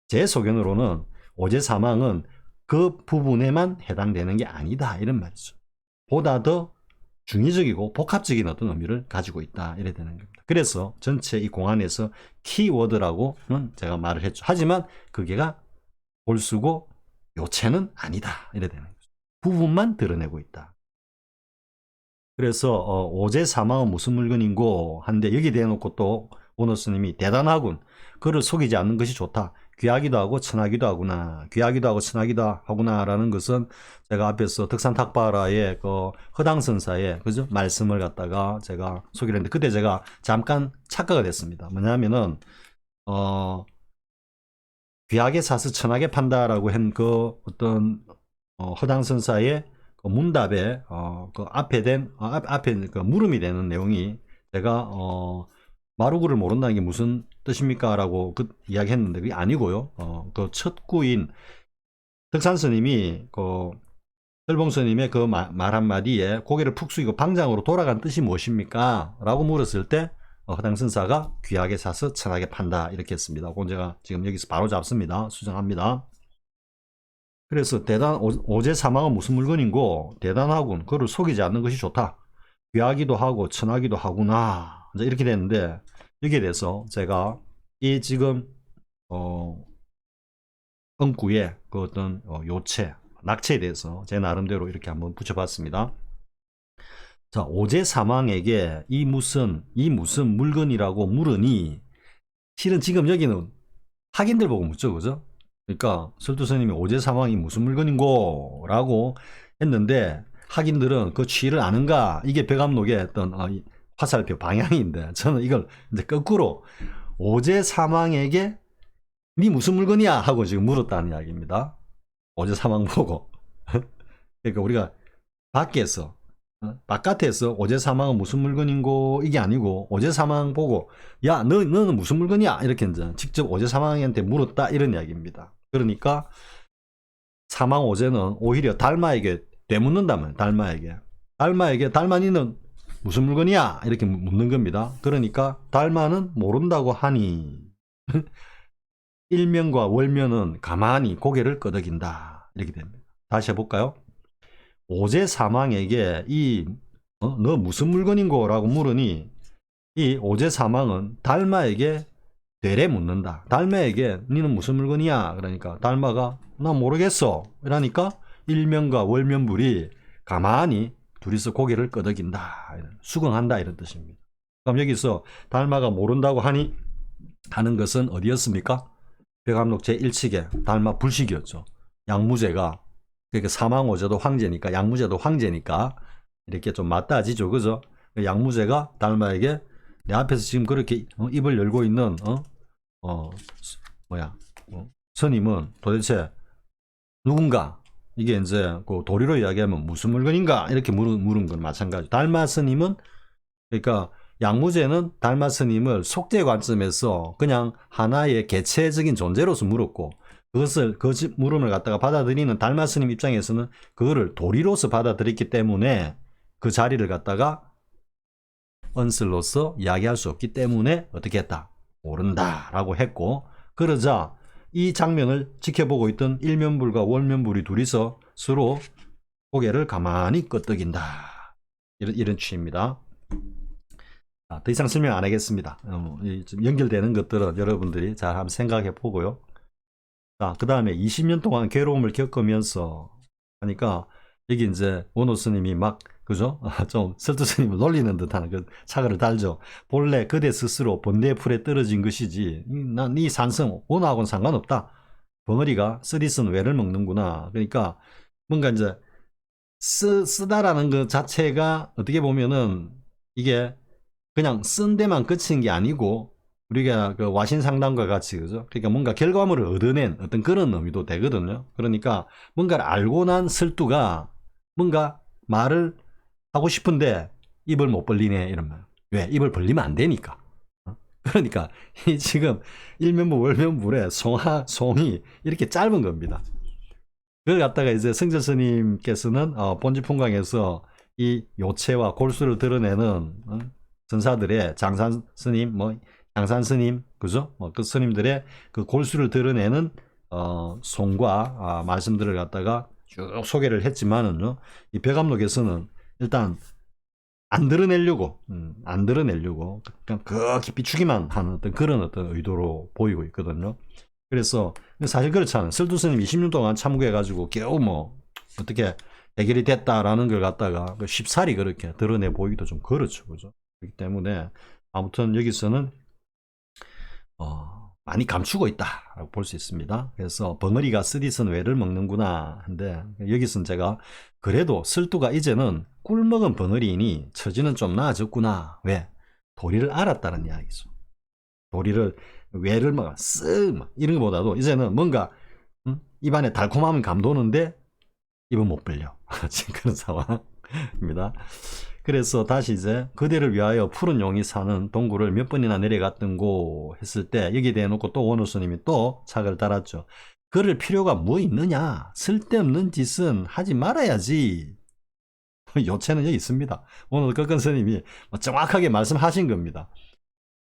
제 소견으로는 오제 사망은 그 부분에만 해당되는 게 아니다. 이런 말이죠. 보다 더 중의적이고 복합적인 어떤 의미를 가지고 있다. 이래 되는 겁니다. 그래서 전체 이 공안에서 키워드라고는 제가 말을 했죠. 하지만 그게가 골수고 요체는 아니다. 이래 되는 거죠. 부분만 드러내고 있다. 그래서 오제 사망은 무슨 물건인고 한데 여기 대놓고 또 원호 스님이 대단하군. 그를 속이지 않는 것이 좋다. 귀하기도 하고 천하기도 하구나. 귀하기도 하고 천하기도 하구나라는 것은 제가 앞에서 덕산탁바라의 그 허당선사의 그죠? 말씀을 갖다가 제가 소개를 했는데 그때 제가 잠깐 착각을 했습니다. 뭐냐면은 귀하게 사서 천하게 판다라고 한 그 어떤 허당선사의 그 문답에 그 앞에 그 물음이 되는 내용이 제가 마루구를 모른다는 게 무슨 뜻입니까? 라고 이야기했는데 그게 아니고요. 그 첫 구인 덕산 스님이 그 설봉 스님의 그 말 한마디에 고개를 푹 숙이고 방장으로 돌아간 뜻이 무엇입니까? 라고 물었을 때 허당선사가 귀하게 사서 천하게 판다 이렇게 했습니다. 그건 제가 지금 여기서 바로 잡습니다. 수정합니다. 그래서 오제 사망은 무슨 물건인고 대단하군. 그를 속이지 않는 것이 좋다. 귀하기도 하고 천하기도 하구나. 이제 이렇게 됐는데 여기에 대해서 제가 이 지금 엉구의 그 어떤 요체, 낙체에 대해서 제 나름대로 이렇게 한번 붙여봤습니다. 자, 오제 사망에게 이 무슨 물건이라고 물으니 실은 지금 여기는 학인들 보고 묻죠, 그죠? 그러니까 설두 스님이 오제 사망이 무슨 물건인고 라고 했는데 학인들은 그 취를 아는가 이게 백암록의 어떤 화살표 방향인데 저는 이걸 이제 거꾸로 오제 사망에게 니 무슨 물건이야? 하고 지금 물었다는 이야기입니다. 어제 상황 보고. 그러니까 우리가 밖에서, 바깥에서 어제 사망은 무슨 물건인고 이게 아니고 어제 사망 보고 야 너는 무슨 물건이야? 이렇게 이제 직접 어제 사망한테 물었다 이런 이야기입니다. 그러니까 사망 어제는 오히려 달마에게 되묻는다면 달마에게 달마니는 무슨 물건이야? 이렇게 묻는 겁니다. 그러니까 달마는 모른다고 하니 일면과 월면은 가만히 고개를 끄덕인다. 이렇게 됩니다. 다시 해볼까요? 오제 사망에게 너 무슨 물건인고? 라고 물으니 이 오제 사망은 달마에게 되레 묻는다. 달마에게 니는 무슨 물건이야? 그러니까 달마가 나 모르겠어. 이러니까 일면과 월면불이 가만히 둘이서 고개를 끄덕인다. 수긍한다 이런 뜻입니다. 그럼 여기서 달마가 모른다고 하는 것은 어디였습니까? 백암록 제1칙에 달마 불식이었죠. 양무제가 그러니까 사망오제도 황제니까 양무제도 황제니까 이렇게 좀 맞다지죠. 그죠? 양무제가 달마에게 내 앞에서 지금 그렇게 입을 열고 있는 스님은 도대체 누군가? 이게 이제 그 도리로 이야기하면 무슨 물건인가? 이렇게 물은 건 마찬가지. 달마 스님은 그러니까 양무제는 달마 스님을 속죄 관점에서 그냥 하나의 개체적인 존재로서 물었고 그것을 그 물음을 갖다가 받아들이는 달마 스님 입장에서는 그거를 도리로서 받아들였기 때문에 그 자리를 갖다가 언슬로서 이야기할 수 없기 때문에 어떻게 했다? 모른다라고 했고 그러자 이 장면을 지켜보고 있던 일면불과 월면불이 둘이서 서로 고개를 가만히 끄덕인다. 이런 취입니다. 더 이상 설명 안 하겠습니다. 연결되는 것들은 여러분들이 잘 한번 생각해 보고요. 자, 그 다음에 20년 동안 괴로움을 겪으면서 하니까 여기 이제 원호 스님이 막 그죠? 좀 설두 스님을 놀리는 듯한 그 사과를 달죠. 본래 그대 스스로 번뇌의 풀에 떨어진 것이지 난 네 산성 원호하고는 상관없다. 벙어리가 쓰디쓴 왜를 먹는구나. 그러니까 뭔가 이제 쓰다라는 것 자체가 어떻게 보면은 이게 그냥 쓴 데만 그친 게 아니고 우리가 그 와신상담과 같이 그죠? 그러니까 뭔가 결과물을 얻어낸 어떤 그런 의미도 되거든요. 그러니까 뭔가를 알고 난 설두가 뭔가 말을 하고 싶은데 입을 못 벌리네 이러면 왜? 입을 벌리면 안 되니까. 그러니까 이 지금 일면부 월면불의 송이 이렇게 짧은 겁니다. 그걸 갖다가 이제 성절 스님께서는 본지풍광에서 이 요체와 골수를 드러내는 전사들의 장산 스님, 양산 스님, 그죠? 그 스님들의 그 골수를 드러내는 송과 말씀들을 갖다가 쭉 소개를 했지만은요, 이 백암록에서는 일단 안 드러내려고 그냥 그 깊이 주기만 하는 그런 어떤 의도로 보이고 있거든요. 그래서 사실 그렇지 않아요. 설두 스님 20년 동안 참고해가지고 겨우 어떻게 해결이 됐다라는 걸 갖다가 쉽사리 그렇게 드러내 보이기도 좀 그렇죠, 그죠? 그렇기 때문에 아무튼 여기서는 많이 감추고 있다라고 볼 수 있습니다. 그래서 벙어리가 쓰디쓴 왜를 먹는구나 한데 여기서는 제가 그래도 설두가 이제는 꿀먹은 벙어리이니 처지는 좀 나아졌구나. 왜? 도리를 알았다는 이야기죠. 도리를 왜를 이런 것보다도 이제는 뭔가 입안에 달콤함은 감도는데 입은 못 벌려. 지금 그런 상황입니다. 그래서 다시 이제 그대를 위하여 푸른 용이 사는 동굴을 몇 번이나 내려갔던고 했을 때 여기에 대해 놓고 또 원호 스님이 또 착을 달았죠. 그럴 필요가 뭐 있느냐? 쓸데없는 짓은 하지 말아야지. 요체는 여기 있습니다. 오늘 꺾은 스님이 정확하게 말씀하신 겁니다.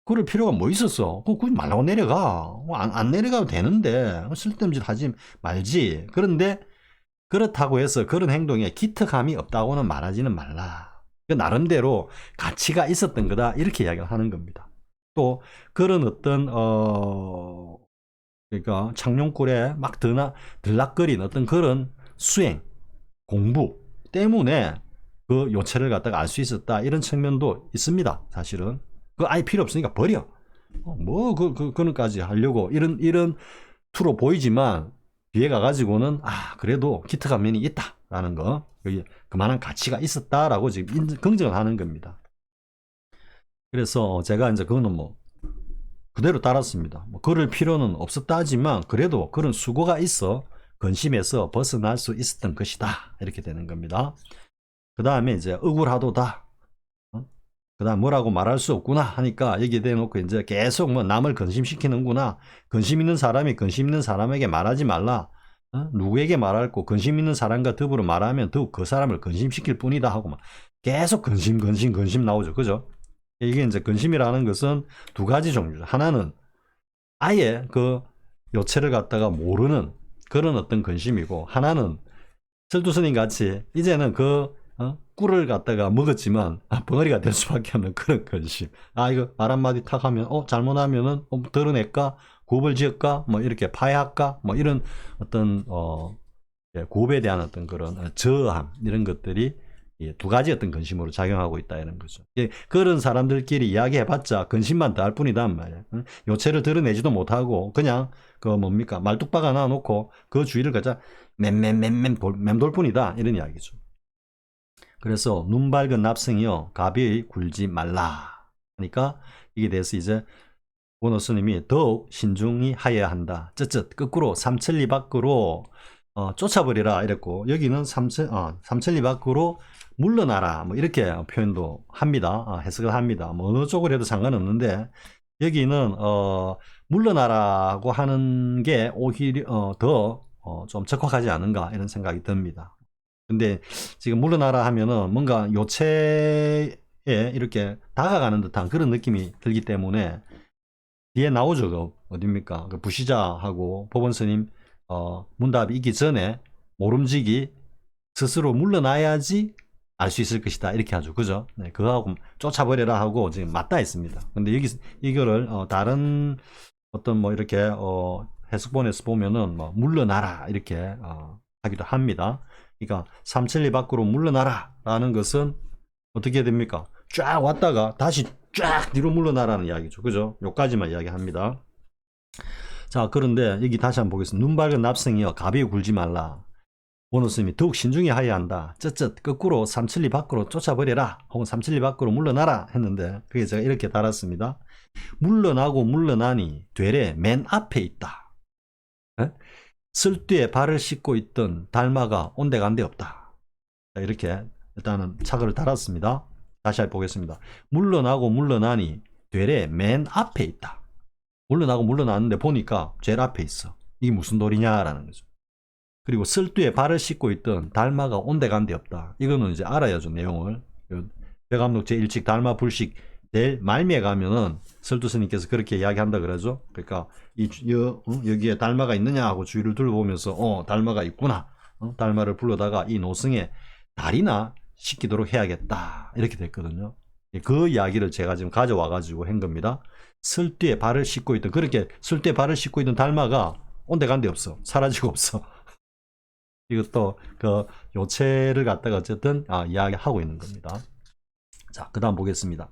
그럴 필요가 뭐 있었어? 굳이 말라고 내려가. 안 내려가도 되는데 쓸데없는 짓 하지 말지. 그런데 그렇다고 해서 그런 행동에 기특함이 없다고는 말하지는 말라. 나름대로 가치가 있었던 거다 이렇게 이야기를 하는 겁니다. 또 그런 어떤 그러니까 창룡굴에 막 들락거린 어떤 그런 수행 공부 때문에 그 요체를 갖다가 알 수 있었다 이런 측면도 있습니다. 사실은 그 아예 필요 없으니까 버려. 그는까지 하려고 이런 투로 보이지만 뒤에 가가지고는 그래도 기특한 면이 있다라는 거, 여기 그만한 가치가 있었다라고 지금 긍정을 하는 겁니다. 그래서 제가 이제 그거는 그대로 따랐습니다. 뭐 그럴 필요는 없었다 하지만 그래도 그런 수고가 있어 근심에서 벗어날 수 있었던 것이다. 이렇게 되는 겁니다. 그 다음에 이제 억울하도다. 그 다음 뭐라고 말할 수 없구나 하니까 여기에 대놓고 이제 계속 뭐 남을 근심시키는구나. 근심 있는 사람이 근심 있는 사람에게 말하지 말라. 누구에게 말할고 근심 있는 사람과 더불어 말하면 더욱 그 사람을 근심시킬 뿐이다 하고 막 계속 근심 나오죠. 그죠? 이게 이제 근심이라는 것은 두 가지 종류죠. 하나는 아예 그 요체를 갖다가 모르는 그런 어떤 근심이고, 하나는 철두스님 같이 이제는 그 꿀을 갖다가 먹었지만 벙어리가 될 수밖에 없는 그런 근심. 이거 말 한마디 탁 하면 잘못하면은 드러낼까, 구업을 지을까, 뭐 이렇게 파해할까, 뭐 이런 어떤 구업에 대한 어떤 그런 저항, 이런 것들이 두 가지 어떤 근심으로 작용하고 있다 이런 거죠. 그런 사람들끼리 이야기해봤자 근심만 더 할 뿐이다 말이야. 요체를 드러내지도 못하고 그냥 그 뭡니까 말뚝박 하나 놓고 그 주위를 가자 맴돌 뿐이다 이런 이야기죠. 그래서 눈 밝은 납승이여 가비의 굴지 말라 하니까 이게 대해서 이제 원어스님이 더욱 신중히 하여야 한다. 쯧쯧 거꾸로 삼천리 밖으로 쫓아버리라 이랬고, 여기는 삼천리 밖으로 물러나라 뭐 이렇게 표현도 합니다. 해석을 합니다. 뭐 어느 쪽으로 해도 상관없는데 여기는 물러나라고 하는 게 오히려 더 좀 적확하지 않은가 이런 생각이 듭니다. 근데 지금 물러나라 하면은 뭔가 요체에 이렇게 다가가는 듯한 그런 느낌이 들기 때문에 뒤에 나오죠. 그 어딥니까? 그 부시자하고 법원스님 문답이 있기 전에 모름지기 스스로 물러나야지 알 수 있을 것이다 이렇게 하죠. 그죠? 네, 그거하고 쫓아버려라 하고 지금 맞닿아 있습니다. 근데 여기 이거를 다른 어떤 뭐 이렇게 해석본에서 보면은 뭐 물러나라 이렇게 하기도 합니다. 그러니까 삼천리 밖으로 물러나라 라는 것은 어떻게 됩니까? 쫙 왔다가 다시 쫙 뒤로 물러나라는 이야기죠. 그죠? 요까지만 이야기합니다. 자, 그런데 여기 다시 한번 보겠습니다. 눈 밝은 납승이여 가비에 굴지 말라. 원어스님이 더욱 신중히 하여야 한다. 쯧쯧 거꾸로 삼천리 밖으로 쫓아버려라. 혹은 삼천리 밖으로 물러나라 했는데 그게 제가 이렇게 달았습니다. 물러나고 물러나니 되레 맨 앞에 있다. 쓸뒤에 발을 씻고 있던 달마가 온데간데 없다. 자, 이렇게 일단은 착을 달았습니다. 다시 한번 보겠습니다. 물러나고 물러나니 되레 맨 앞에 있다. 물러나고 물러나는데 보니까 제일 앞에 있어. 이게 무슨 도리냐라는 거죠. 그리고 쓸뒤에 발을 씻고 있던 달마가 온데간데 없다. 이거는 이제 알아야죠, 내용을. 배감록 제1칙 달마 불식 제일 말미에 가면은 설두스님께서 그렇게 이야기한다 그러죠. 그러니까 여기에 달마가 있느냐 하고 주위를 둘러보면서 달마가 있구나. 달마를 불러다가 이 노승에 달이나 씻기도록 해야겠다. 이렇게 됐거든요. 그 이야기를 제가 지금 가져와 가지고 한 겁니다. 쓸뒤에 발을 씻고 있던, 그렇게 쓸뒤에 발을 씻고 있던 달마가 온데간데 없어. 사라지고 없어. 이것도 그 요체를 갖다가 어쨌든 이야기하고 있는 겁니다. 자, 그 다음 보겠습니다.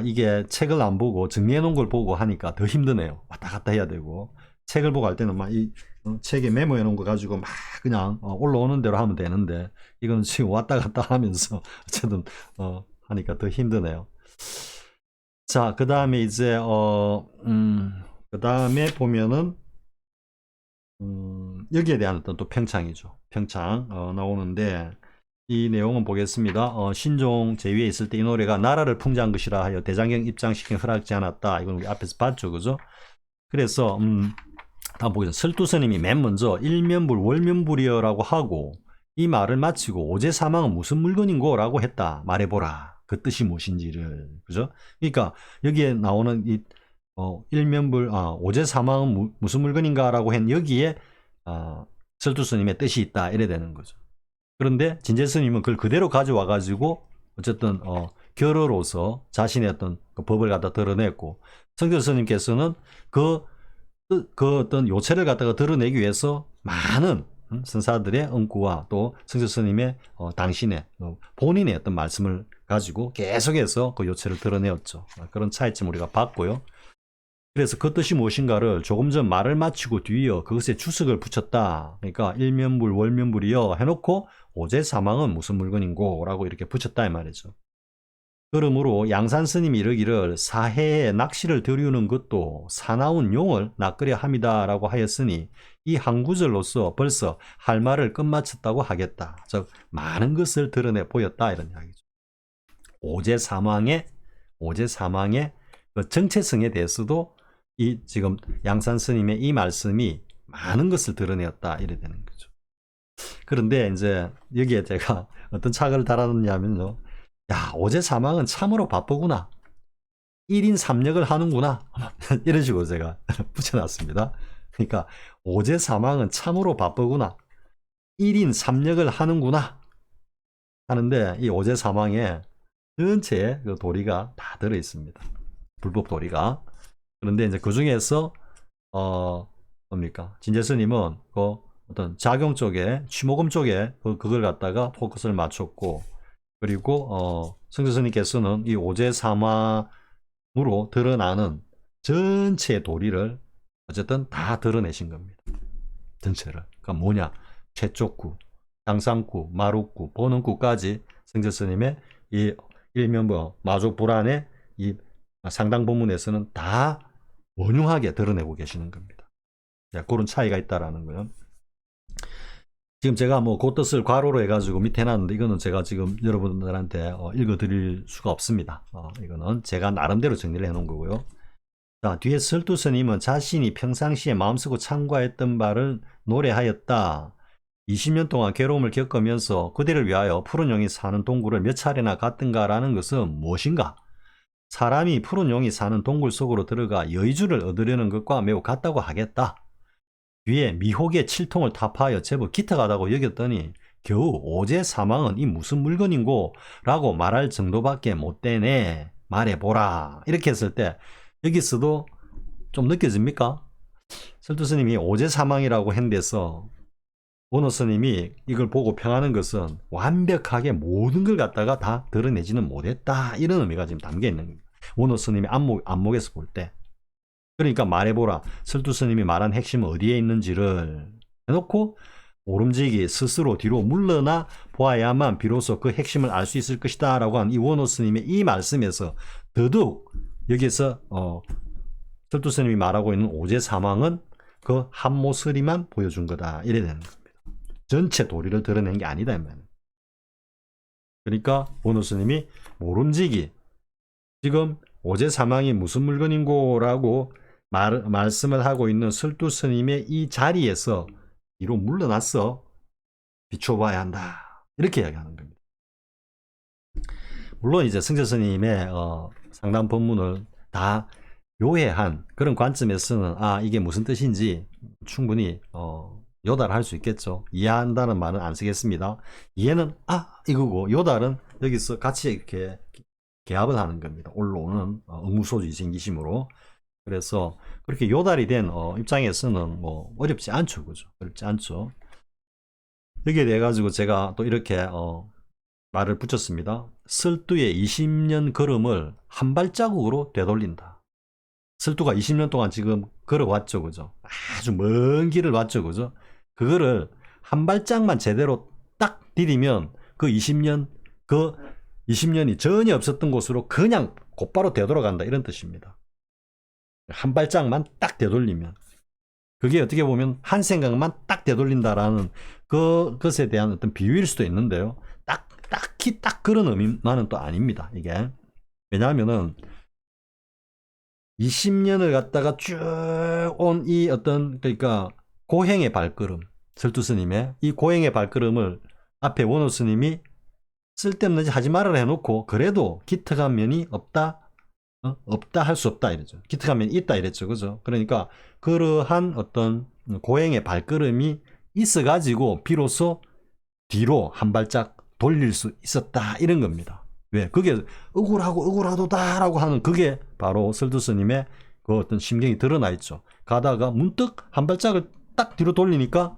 이게 책을 안 보고 정리해 놓은 걸 보고 하니까 더 힘드네요. 왔다 갔다 해야 되고, 책을 보고 할 때는 막 이 책에 메모해 놓은 거 가지고 막 그냥 올라오는 대로 하면 되는데 이건 지금 왔다 갔다 하면서 어쨌든 하니까 더 힘드네요. 자, 그 다음에 이제 그 다음에 보면은 여기에 대한 어떤 또 평창이죠. 평창 나오는데 이 내용은 보겠습니다. 신종 제위에 있을 때 이 노래가 나라를 풍자한 것이라 하여 대장경 입장시킨 허락지 않았다. 이건 우리 앞에서 봤죠. 그죠? 그래서 다음 보겠습니다. 설두스님이 맨 먼저 일면불 월면불이여라고 하고 이 말을 마치고 오제 사망은 무슨 물건인고 라고 했다. 말해보라. 그 뜻이 무엇인지를. 그죠? 그러니까 여기에 나오는 이 일면불 오제 사망은 무슨 물건인가 라고 한 여기에 설두스님의 뜻이 있다. 이래 되는 거죠. 그런데 진제스님은 그걸 그대로 가져와 가지고 어쨌든 결어로서 자신의 어떤 그 법을 갖다 드러냈고, 성결스님께서는 그 어떤 요체를 갖다가 드러내기 위해서 많은 선사들의恩구와 또 성결스님의 당신의 본인의 어떤 말씀을 가지고 계속해서 그 요체를 드러내었죠. 그런 차이점 우리가 봤고요. 그래서 그 뜻이 무엇인가를 조금 전 말을 마치고 뒤이어 그것에 주석을 붙였다. 그러니까 일면불 월면불이여 해놓고 오제 사망은 무슨 물건인고 라고 이렇게 붙였다 이 말이죠. 그러므로 양산 스님이 이르기를 사해에 낚시를 들이우는 것도 사나운 용을 낚으려 함이다라고 하였으니 이 한 구절로서 벌써 할 말을 끝마쳤다고 하겠다. 즉 많은 것을 드러내 보였다 이런 이야기죠. 오제사망의 그 정체성에 대해서도 이 지금 양산 스님의 이 말씀이 많은 것을 드러내었다 이래 되는 거죠. 그런데 이제 여기에 제가 어떤 착을 달았느냐면요. 야, 오제사망은 참으로 바쁘구나. 1인 3역을 하는구나. 이런 식으로 제가 붙여놨습니다. 그러니까 오제사망은 참으로 바쁘구나. 1인 3역을 하는구나. 하는데 이 오제사망에 전체에 그 도리가 다 들어 있습니다. 불법 도리가. 그런데 이제 그 중에서 뭡니까? 진제스님은 그 어떤 작용 쪽에 취모금 쪽에 그걸 갖다가 포커스를 맞췄고, 그리고 성제스님께서는 이 오제사망으로 드러나는 전체 도리를 어쨌든 다 드러내신 겁니다. 전체를. 그러니까 뭐냐? 최쪽구, 장상구, 마루구, 보는구까지 성제스님의 이 일면부 마족불안의 이 상당 본문에서는 다 원흉하게 드러내고 계시는 겁니다. 그런 차이가 있다라는 거예요. 지금 제가 뭐 그 뜻을 괄호로 해가지고 밑에 놨는데 이거는 제가 지금 여러분들한테 읽어드릴 수가 없습니다. 이거는 제가 나름대로 정리를 해놓은 거고요. 자, 뒤에 설두스님은 자신이 평상시에 마음쓰고 참고했던 바를 노래하였다. 20년 동안 괴로움을 겪으면서 그대를 위하여 푸른 용이 사는 동굴을 몇 차례나 갔던가라는 것은 무엇인가? 사람이 푸른 용이 사는 동굴 속으로 들어가 여의주를 얻으려는 것과 매우 같다고 하겠다. 뒤에 미혹의 칠통을 타파하여 제법 기특하다고 여겼더니 겨우 오제사망은 이 무슨 물건인고? 라고 말할 정도밖에 못 되네. 말해보라. 이렇게 했을 때 여기서도 좀 느껴집니까? 설두스님이 오제사망이라고 한 데서 원호스님이 이걸 보고 평하는 것은 완벽하게 모든 걸 갖다가 다 드러내지는 못했다. 이런 의미가 지금 담겨 있는 겁니다. 원호스님이 안목에서 볼 때. 그러니까 말해보라. 설두스님이 말한 핵심은 어디에 있는지를 해놓고 오름지기 스스로 뒤로 물러나 보아야만 비로소 그 핵심을 알 수 있을 것이다 라고 한 이 원호스님의 이 말씀에서 더더욱 여기서 설두스님이 말하고 있는 오제사망은 그 한 모서리만 보여준 거다. 이래 되는 겁니다. 전체 도리를 드러낸 게 아니다. 그러니까 원호스님이 모름지기 지금 오제사망이 무슨 물건인고 라고 말씀을 하고 있는 설두스님의 이 자리에서 뒤로 물러났어. 비춰봐야 한다. 이렇게 이야기하는 겁니다. 물론 이제 성제스님의 상당 본문을 다 요해한 그런 관점에서는 이게 무슨 뜻인지 충분히 요달할 수 있겠죠. 이해한다는 말은 안 쓰겠습니다. 이해는 이거고 요달은 여기서 같이 이렇게 개합을 하는 겁니다. 올라오는 응무소주의 생기심으로. 그래서 그렇게 요달이 된 입장에서는 뭐 어렵지 않죠. 그죠? 어렵지 않죠. 여기에 대해 가지고 제가 또 이렇게 말을 붙였습니다. 설두의 20년 걸음을 한 발자국으로 되돌린다. 설두가 20년 동안 지금 걸어왔죠. 그죠? 아주 먼 길을 왔죠. 그죠? 그거를 한 발짝만 제대로 딱 디디면 그 20년이 전혀 없었던 곳으로 그냥 곧바로 되돌아간다. 이런 뜻입니다. 한 발짝만 딱 되돌리면. 그게 어떻게 보면 한 생각만 딱 되돌린다라는 그것에 대한 어떤 비유일 수도 있는데요. 딱히 그런 의미만은 또 아닙니다. 이게. 왜냐하면은 20년을 갖다가 쭉 온 이 어떤, 그러니까 고행의 발걸음, 설두스님의 이 고행의 발걸음을 앞에 원호스님이 쓸데없는 짓 하지 말아라 해놓고 그래도 기특한 면이 없다 할 수 없다 이러죠. 기특한 면이 있다 이랬죠. 그죠? 그러니까 그러한 어떤 고행의 발걸음이 있어가지고 비로소 뒤로 한 발짝 돌릴 수 있었다 이런 겁니다. 왜? 그게 억울하도다라고 하는 그게 바로 설두스님의 그 어떤 심경이 드러나 있죠. 가다가 문득 한 발짝을 딱 뒤로 돌리니까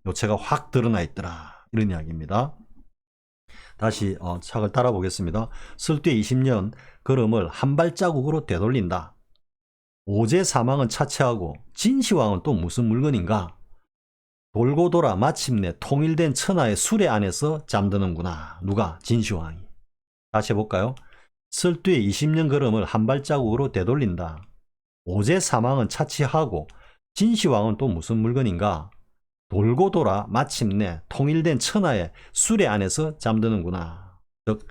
요체가 확 드러나 있더라. 이런 이야기입니다. 다시 착을 따라 보겠습니다. 설두의 20년 걸음을 한 발자국으로 되돌린다. 오제사망은 차치하고 진시황은 또 무슨 물건인가? 돌고 돌아 마침내 통일된 천하의 수레 안에서 잠드는구나. 누가? 진시황이. 다시 해볼까요? 설두의 20년 걸음을 한 발자국으로 되돌린다. 오제 사망은 차치하고 진시황은 또 무슨 물건인가? 돌고 돌아 마침내 통일된 천하의 수레 안에서 잠드는구나. 즉,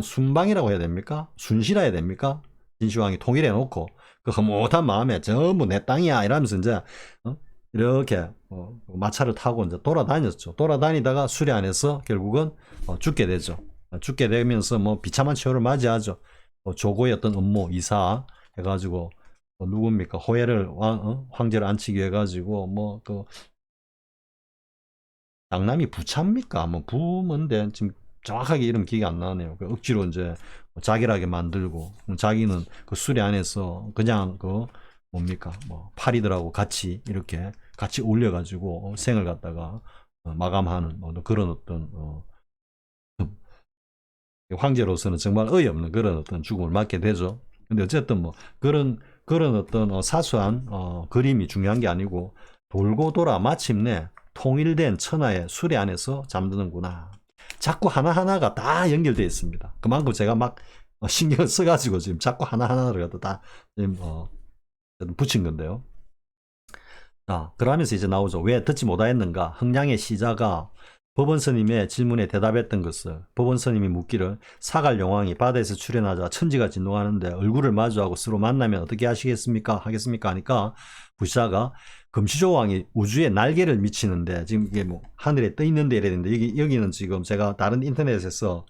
순방이라고 해야 됩니까? 순시라 해야 됩니까? 진시황이 통일해 놓고 그 허무한 마음에 전부 내 땅이야 이러면서 이제 이렇게 마차를 타고 이제 돌아다녔죠. 돌아다니다가 수레 안에서 결국은 죽게 되죠. 죽게 되면서 뭐 비참한 최후를 맞이하죠. 조고의 어떤 업무 이사 해가지고 누굽니까? 호해를 황제를 안치기 해가지고 뭐 그 장남이 부차입니까? 뭐 부문데 지금 정확하게 이름 기억이 안 나네요. 그 억지로 이제 자결하게 만들고 자기는 그 수레 안에서 그냥 그 뭡니까? 뭐 파리들하고 같이 이렇게 같이 올려가지고 생을 갖다가 마감하는 그런 어떤 황제로서는 정말 어이없는 그런 어떤 죽음을 맞게 되죠. 근데 어쨌든 뭐 그런 어떤 사소한 그림이 중요한 게 아니고 돌고 돌아 마침내 통일된 천하의 수레 안에서 잠드는구나. 자꾸 하나하나가 다 연결되어 있습니다. 그만큼 제가 막 신경을 써가지고 지금 자꾸 하나하나를 갖다 다 지금 붙인 건데요. 자, 그러면서 이제 나오죠. 왜 듣지 못하였는가? 흥량의 시자가 법원 스님의 질문에 대답했던 것을 법원 스님이 묻기를 사갈 용왕이 바다에서 출현하자 천지가 진동하는데 얼굴을 마주하고 서로 만나면 어떻게 하시겠습니까? 하겠습니까? 하니까 부시자가 금시조 왕이 우주에 날개를 미치는데 지금 이게 뭐 하늘에 떠 있는데 이래야 되는데 여기는 지금 제가 다른 인터넷에서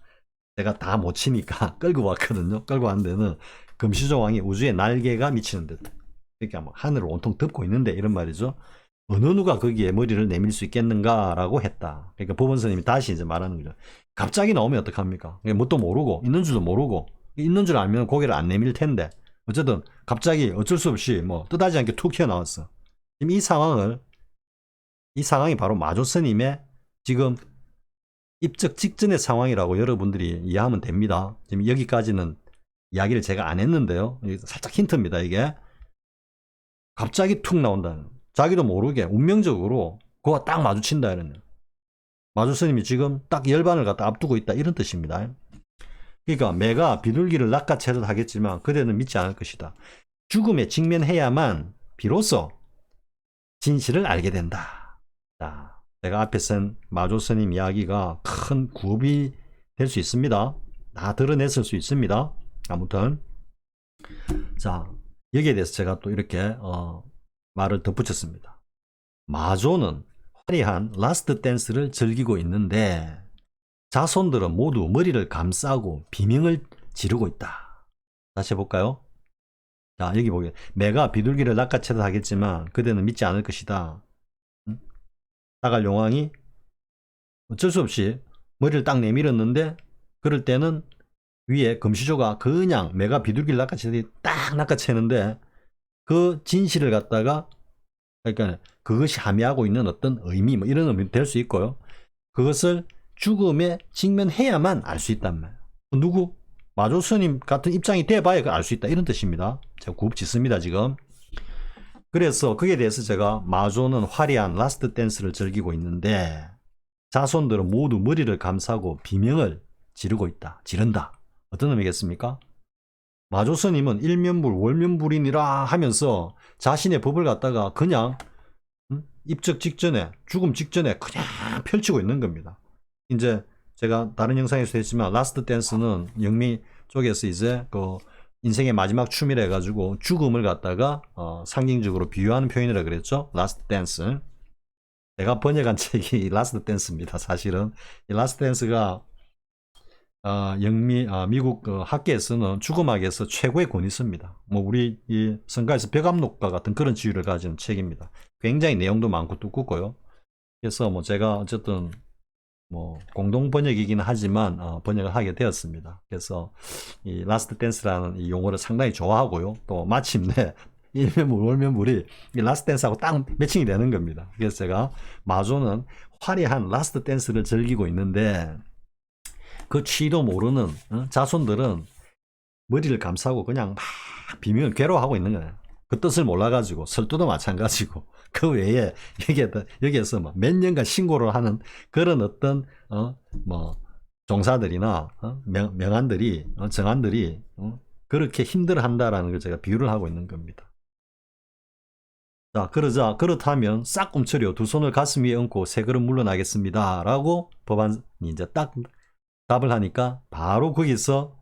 제가 다 못 치니까 끌고 왔거든요. 끌고 왔는 데는 금시조 왕이 우주에 날개가 미치는 듯. 그러니까 뭐 하늘을 온통 덮고 있는데 이런 말이죠. 어느 누가 거기에 머리를 내밀 수 있겠는가라고 했다. 그러니까 법원 스님이 다시 이제 말하는 거죠. 갑자기 나오면 어떡합니까? 뭣도 모르고 있는 줄도 모르고 있는 줄 알면 고개를 안 내밀 텐데 어쨌든 갑자기 어쩔 수 없이 뭐 뜻하지 않게 툭 튀어나왔어. 지금 이 상황이 바로 마조 스님의 지금 입적 직전의 상황이라고 여러분들이 이해하면 됩니다. 지금 여기까지는 이야기를 제가 안 했는데요. 살짝 힌트입니다. 이게 갑자기 툭 나온다는. 자기도 모르게 운명적으로 그와 딱 마주친다 이러는. 마조 스님이 지금 딱 열반을 갖다 앞두고 있다 이런 뜻입니다. 그러니까 매가 비둘기를 낚아채듯 하겠지만 그대는 믿지 않을 것이다. 죽음에 직면해야만 비로소 진실을 알게 된다. 자, 제가 앞에 쓴 마조 스님 이야기가 큰 구업이 될 수 있습니다. 다 드러냈을 수 있습니다. 아무튼 자, 여기에 대해서 제가 또 이렇게 말을 덧붙였습니다. 마조는 화려한 라스트 댄스를 즐기고 있는데 자손들은 모두 머리를 감싸고 비명을 지르고 있다. 다시 해볼까요? 자, 여기 보게. 매가 비둘기를 낚아채듯 하겠지만 그대는 믿지 않을 것이다. 사갈 용왕이 어쩔 수 없이 머리를 딱 내밀었는데 그럴 때는 위에 금시조가 그냥 매가 비둘기를 낚아채듯 딱 낚아채는데 그 진실을 갖다가 그러니까 그것이 함의하고 있는 어떤 의미 뭐 이런 의미 될 수 있고요. 그것을 죽음에 직면해야만 알 수 있단 말이에요. 누구? 마조 스님 같은 입장이 돼봐야 알 수 있다 이런 뜻입니다. 제가 구업 짓습니다 지금. 그래서 그에 대해서 제가 마조는 화려한 라스트 댄스를 즐기고 있는데 자손들은 모두 머리를 감싸고 비명을 지르고 있다. 지른다. 어떤 의미겠습니까? 마조 스님은 일면불 월면불이니라 하면서 자신의 법을 갖다가 그냥 입적 직전에 죽음 직전에 그냥 펼치고 있는 겁니다. 이제 제가 다른 영상에서 했지만 라스트 댄스는 영미 쪽에서 이제 그 인생의 마지막 춤이라 해가지고 죽음을 갖다가 상징적으로 비유하는 표현이라 그랬죠. 라스트 댄스. 제가 번역한 책이 라스트 댄스입니다. 사실은 이 라스트 댄스가 미국 학계에서는 죽음학에서 최고의 권위서입니다. 뭐 우리 이 성가에서 벽암록과 같은 그런 지위를 가진 책입니다. 굉장히 내용도 많고 두껍고요. 그래서 뭐 제가 어쨌든 뭐 공동 번역이긴 하지만 번역을 하게 되었습니다. 그래서 이 라스트 댄스라는 이 용어를 상당히 좋아하고요. 또 마침내 일면불 월면불이 이 라스트 댄스하고 딱 매칭이 되는 겁니다. 그래서 제가 마조는 화려한 라스트 댄스를 즐기고 있는데 그 취도 모르는 자손들은 머리를 감싸고 그냥 막 비명을 괴로워하고 있는 거예요. 그 뜻을 몰라가지고 설도도 마찬가지고 그 외에 여기에서 몇 년간 신고를 하는 그런 어떤 뭐 종사들이나 명안들이 정안들이 그렇게 힘들어한다라는 걸 제가 비유를 하고 있는 겁니다. 자, 그렇다면 싹 움츠려 두 손을 가슴 위에 얹고 세 걸음 물러나겠습니다 라고 법안이 이제 딱 답을 하니까 바로 거기서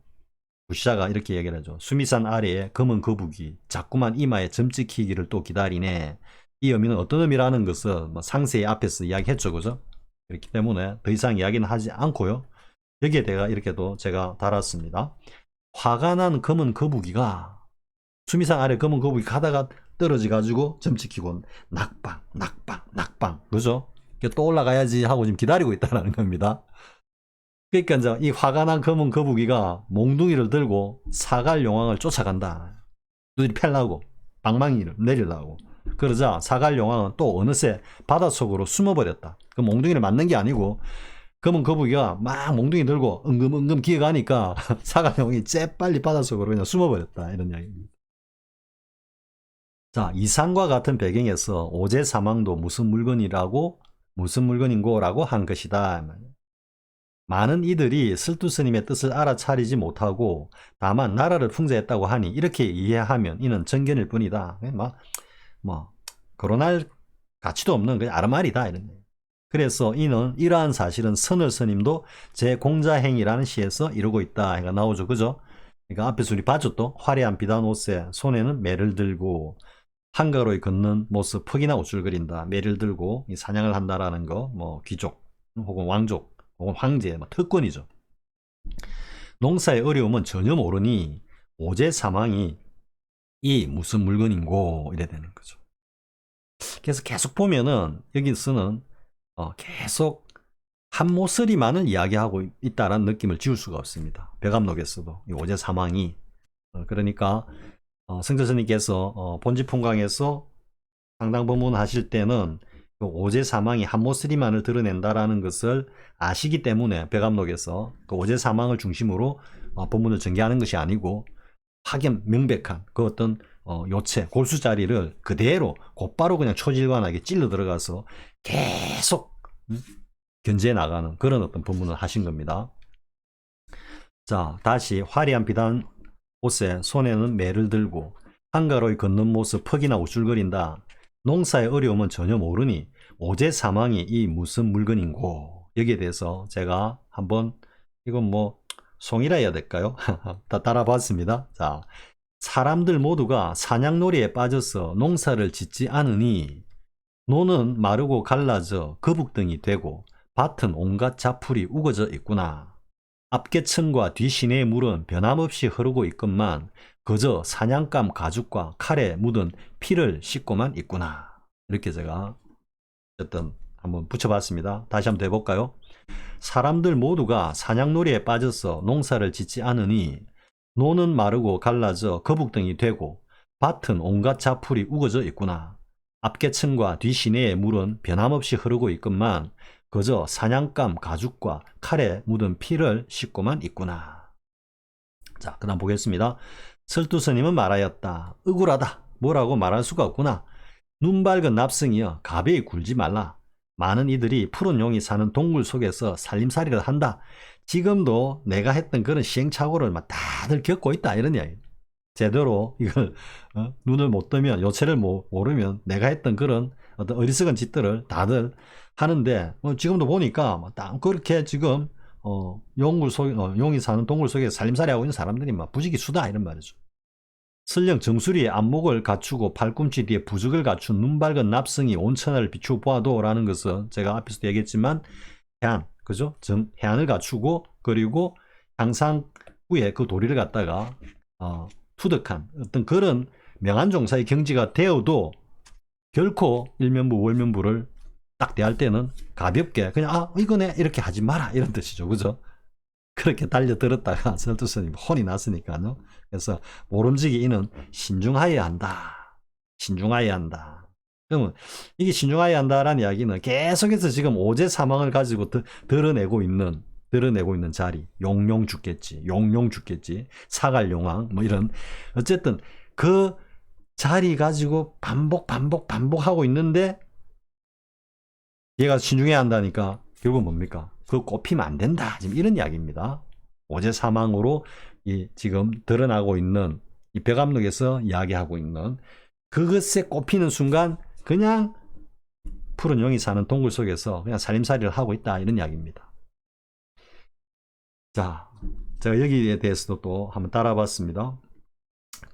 부시자가 이렇게 얘기를 하죠. 수미산 아래에 검은 거북이 자꾸만 이마에 점 찍히기를 또 기다리네. 이 의미는 어떤 의미라는 것을 뭐 상세히 앞에서 이야기했죠, 그죠? 그렇기 때문에 더 이상 이야기는 하지 않고요. 여기에 대가 이렇게도 제가 달았습니다. 화가 난 검은 거북이가 수미산 아래 검은 거북이 가다가 떨어져 가지고 점 찍히고 낙방 그죠? 또 올라가야지 하고 지금 기다리고 있다는 겁니다. 그러니까 이제 이 화가 난 검은 거북이가 몽둥이를 들고 사갈 용왕을 쫓아간다. 눈이 펴려고 방망이를 내리려고. 그러자 사갈 용왕은 또 어느새 바닷속으로 숨어버렸다. 그 몽둥이를 맞는 게 아니고 검은 거북이가 막 몽둥이 들고 은금은금 기어가니까 사갈 용왕이 재빨리 바닷속으로 그냥 숨어버렸다. 이런 이야기입니다. 자, 이상과 같은 배경에서 오제 사망도 무슨 물건인고라고 한 것이다. 많은 이들이 설두스님의 뜻을 알아차리지 못하고 다만 나라를 풍자했다고 하니 이렇게 이해하면 이는 정견일 뿐이다. 거론할 가치도 없는 그냥 아르말이다. 이런. 그래서 이는 이러한 사실은 선을 스님도 제 공자행이라는 시에서 이루고 있다. 그러니까 나오죠, 그죠? 그러니까 앞에서 우리 봤죠, 또 화려한 비단 옷에 손에는 매를 들고 한가로이 걷는 모습 퍽이나 우쭐거린다. 매를 들고 사냥을 한다라는 거, 뭐 귀족 혹은 왕족 혹은 황제, 특권이죠. 농사의 어려움은 전혀 모르니 오제 사망이 이 무슨 물건인고 이래 되는 거죠. 그래서 계속 보면은 여기서는 계속 한모서리만을 이야기하고 있다라는 느낌을 지울 수가 없습니다. 벽암록에서도 이 오제 사망이 그러니까 성자스님께서 본지풍강에서 상당 부분 하실 때는 그 오제 사망이 한모서리만을 드러낸다라는 것을 아시기 때문에 벽암록에서 그 오제 사망을 중심으로 본문을 전개하는 것이 아니고 확연 명백한 그 어떤 요체 골수자리를 그대로 곧바로 그냥 초질관하게 찔러 들어가서 계속 견제해 나가는 그런 어떤 본문을 하신 겁니다. 자, 다시 화려한 비단 옷에 손에는 매를 들고 한가로이 걷는 모습 퍽이나 우쭐거린다. 농사의 어려움은 전혀 모르니 오제 사망이 이 무슨 물건인고. 여기에 대해서 제가 한번 이건 뭐 송이라 해야 될까요? 다 따라봤습니다. 자, 사람들 모두가 사냥놀이에 빠져서 농사를 짓지 않으니 노는 마르고 갈라져 거북등이 되고 밭은 온갖 자풀이 우거져 있구나. 앞계천과 뒤시내의 물은 변함없이 흐르고 있건만 그저 사냥감 가죽과 칼에 묻은 피를 씻고만 있구나. 이렇게 제가 어쨌든 한번 붙여봤습니다. 다시 한번 더 해볼까요? 사람들 모두가 사냥놀이에 빠져서 농사를 짓지 않으니 노는 마르고 갈라져 거북등이 되고 밭은 온갖 자풀이 우거져 있구나. 앞계천과 뒤시내의 물은 변함없이 흐르고 있건만 그저 사냥감 가죽과 칼에 묻은 피를 씻고만 있구나. 자, 그 다음 보겠습니다. 설두스님은 말하였다. 억울하다. 뭐라고 말할 수가 없구나. 눈 밝은 납승이여 가벼이 굴지 말라. 많은 이들이 푸른 용이 사는 동굴 속에서 살림살이를 한다. 지금도 내가 했던 그런 시행착오를 막 다들 겪고 있다. 이런 이야기. 제대로 이걸 눈을 못 뜨면 요체를 모르면 내가 했던 그런 어떤 어리석은 짓들을 다들 하는데 지금도 보니까 딱 그렇게 지금 용이 사는 동굴 속에 살림살이 하고 있는 사람들이 막 부지기수다 이런 말이죠. 설령 정수리에 안목을 갖추고 팔꿈치 뒤에 부적을 갖춘 눈 밝은 납승이 온천을 비추어 보아도 라는 것은 제가 앞에서도 얘기했지만 해안, 그죠? 해안을 갖추고 그리고 항상 후에 그 도리를 갖다가 투득한 어떤 그런 명한 종사의 경지가 되어도 결코 일면부 월면부를 딱 대할 때는 가볍게 그냥 이거네 이렇게 하지 마라 이런 뜻이죠. 그죠? 그렇게 달려들었다가 설두스님 혼이 났으니까요. 그래서 모름지기 이는 신중하여야 한다. 신중하여야 한다. 그러면 이게 신중하여야 한다라는 이야기는 계속해서 지금 오제 사망을 가지고 드러내고 있는 자리. 용용 죽겠지. 용용 죽겠지. 사갈용왕 뭐 이런 어쨌든 그 자리 가지고 반복하고 있는데 얘가 신중해야 한다니까 결국 뭡니까? 그 꼽히면 안 된다. 지금 이런 이야기입니다. 오제 사망으로 지금 드러나고 있는 이 벽암록에서 이야기하고 있는 그것에 꼽히는 순간 그냥 푸른 용이 사는 동굴 속에서 그냥 살림살이를 하고 있다. 이런 이야기입니다. 자, 제가 여기에 대해서도 또 한번 따라봤습니다.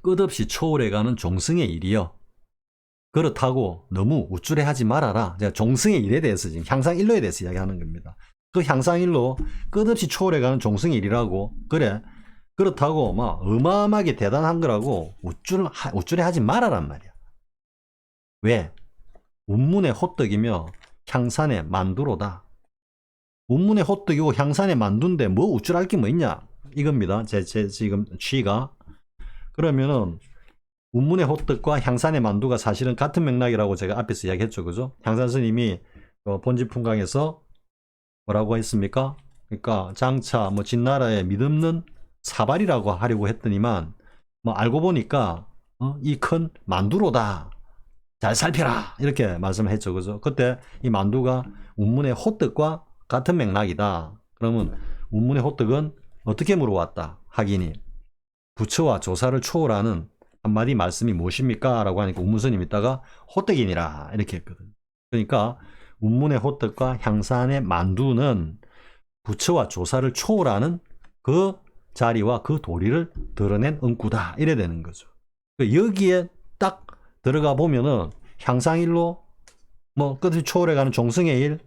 끝없이 초월해가는 종승의 일이요. 그렇다고 너무 우쭐해하지 말아라. 제가 종승의 일에 대해서 지금 향상일로에 대해서 이야기하는 겁니다. 그 향상일로 끝없이 초월해가는 종승의 일이라고. 그래. 그렇다고 막 어마어마하게 대단한 거라고 우쭐해하지 말아란 말이야. 왜? 운문의 호떡이며 향산의 만두로다. 운문의 호떡이고 향산의 만두인데 뭐 우쭐할 게 뭐 있냐? 이겁니다. 제 지금 취가. 그러면은 운문의 호떡과 향산의 만두가 사실은 같은 맥락이라고 제가 앞에서 이야기했죠. 그죠? 향산 스님이 본지풍강에서 뭐라고 했습니까? 그러니까 장차 뭐 진나라의 믿음는 사발이라고 하려고 했더니만 뭐 알고 보니까 이 큰 만두로다. 잘 살펴라. 이렇게 말씀을 했죠. 그죠? 그때 이 만두가 운문의 호떡과 같은 맥락이다. 그러면 운문의 호떡은 어떻게 물어왔다? 학인이 부처와 조사를 초월하는 한마디 말씀이 무엇입니까? 라고 하니까 운문스님이 있다가 호떡이니라 이렇게 했거든. 그러니까 운문의 호떡과 향산의 만두는 부처와 조사를 초월하는 그 자리와 그 도리를 드러낸 응구다. 이래 되는 거죠. 여기에 딱 들어가 보면은 향상일로 뭐 끝없이 초월해가는 종승의 일,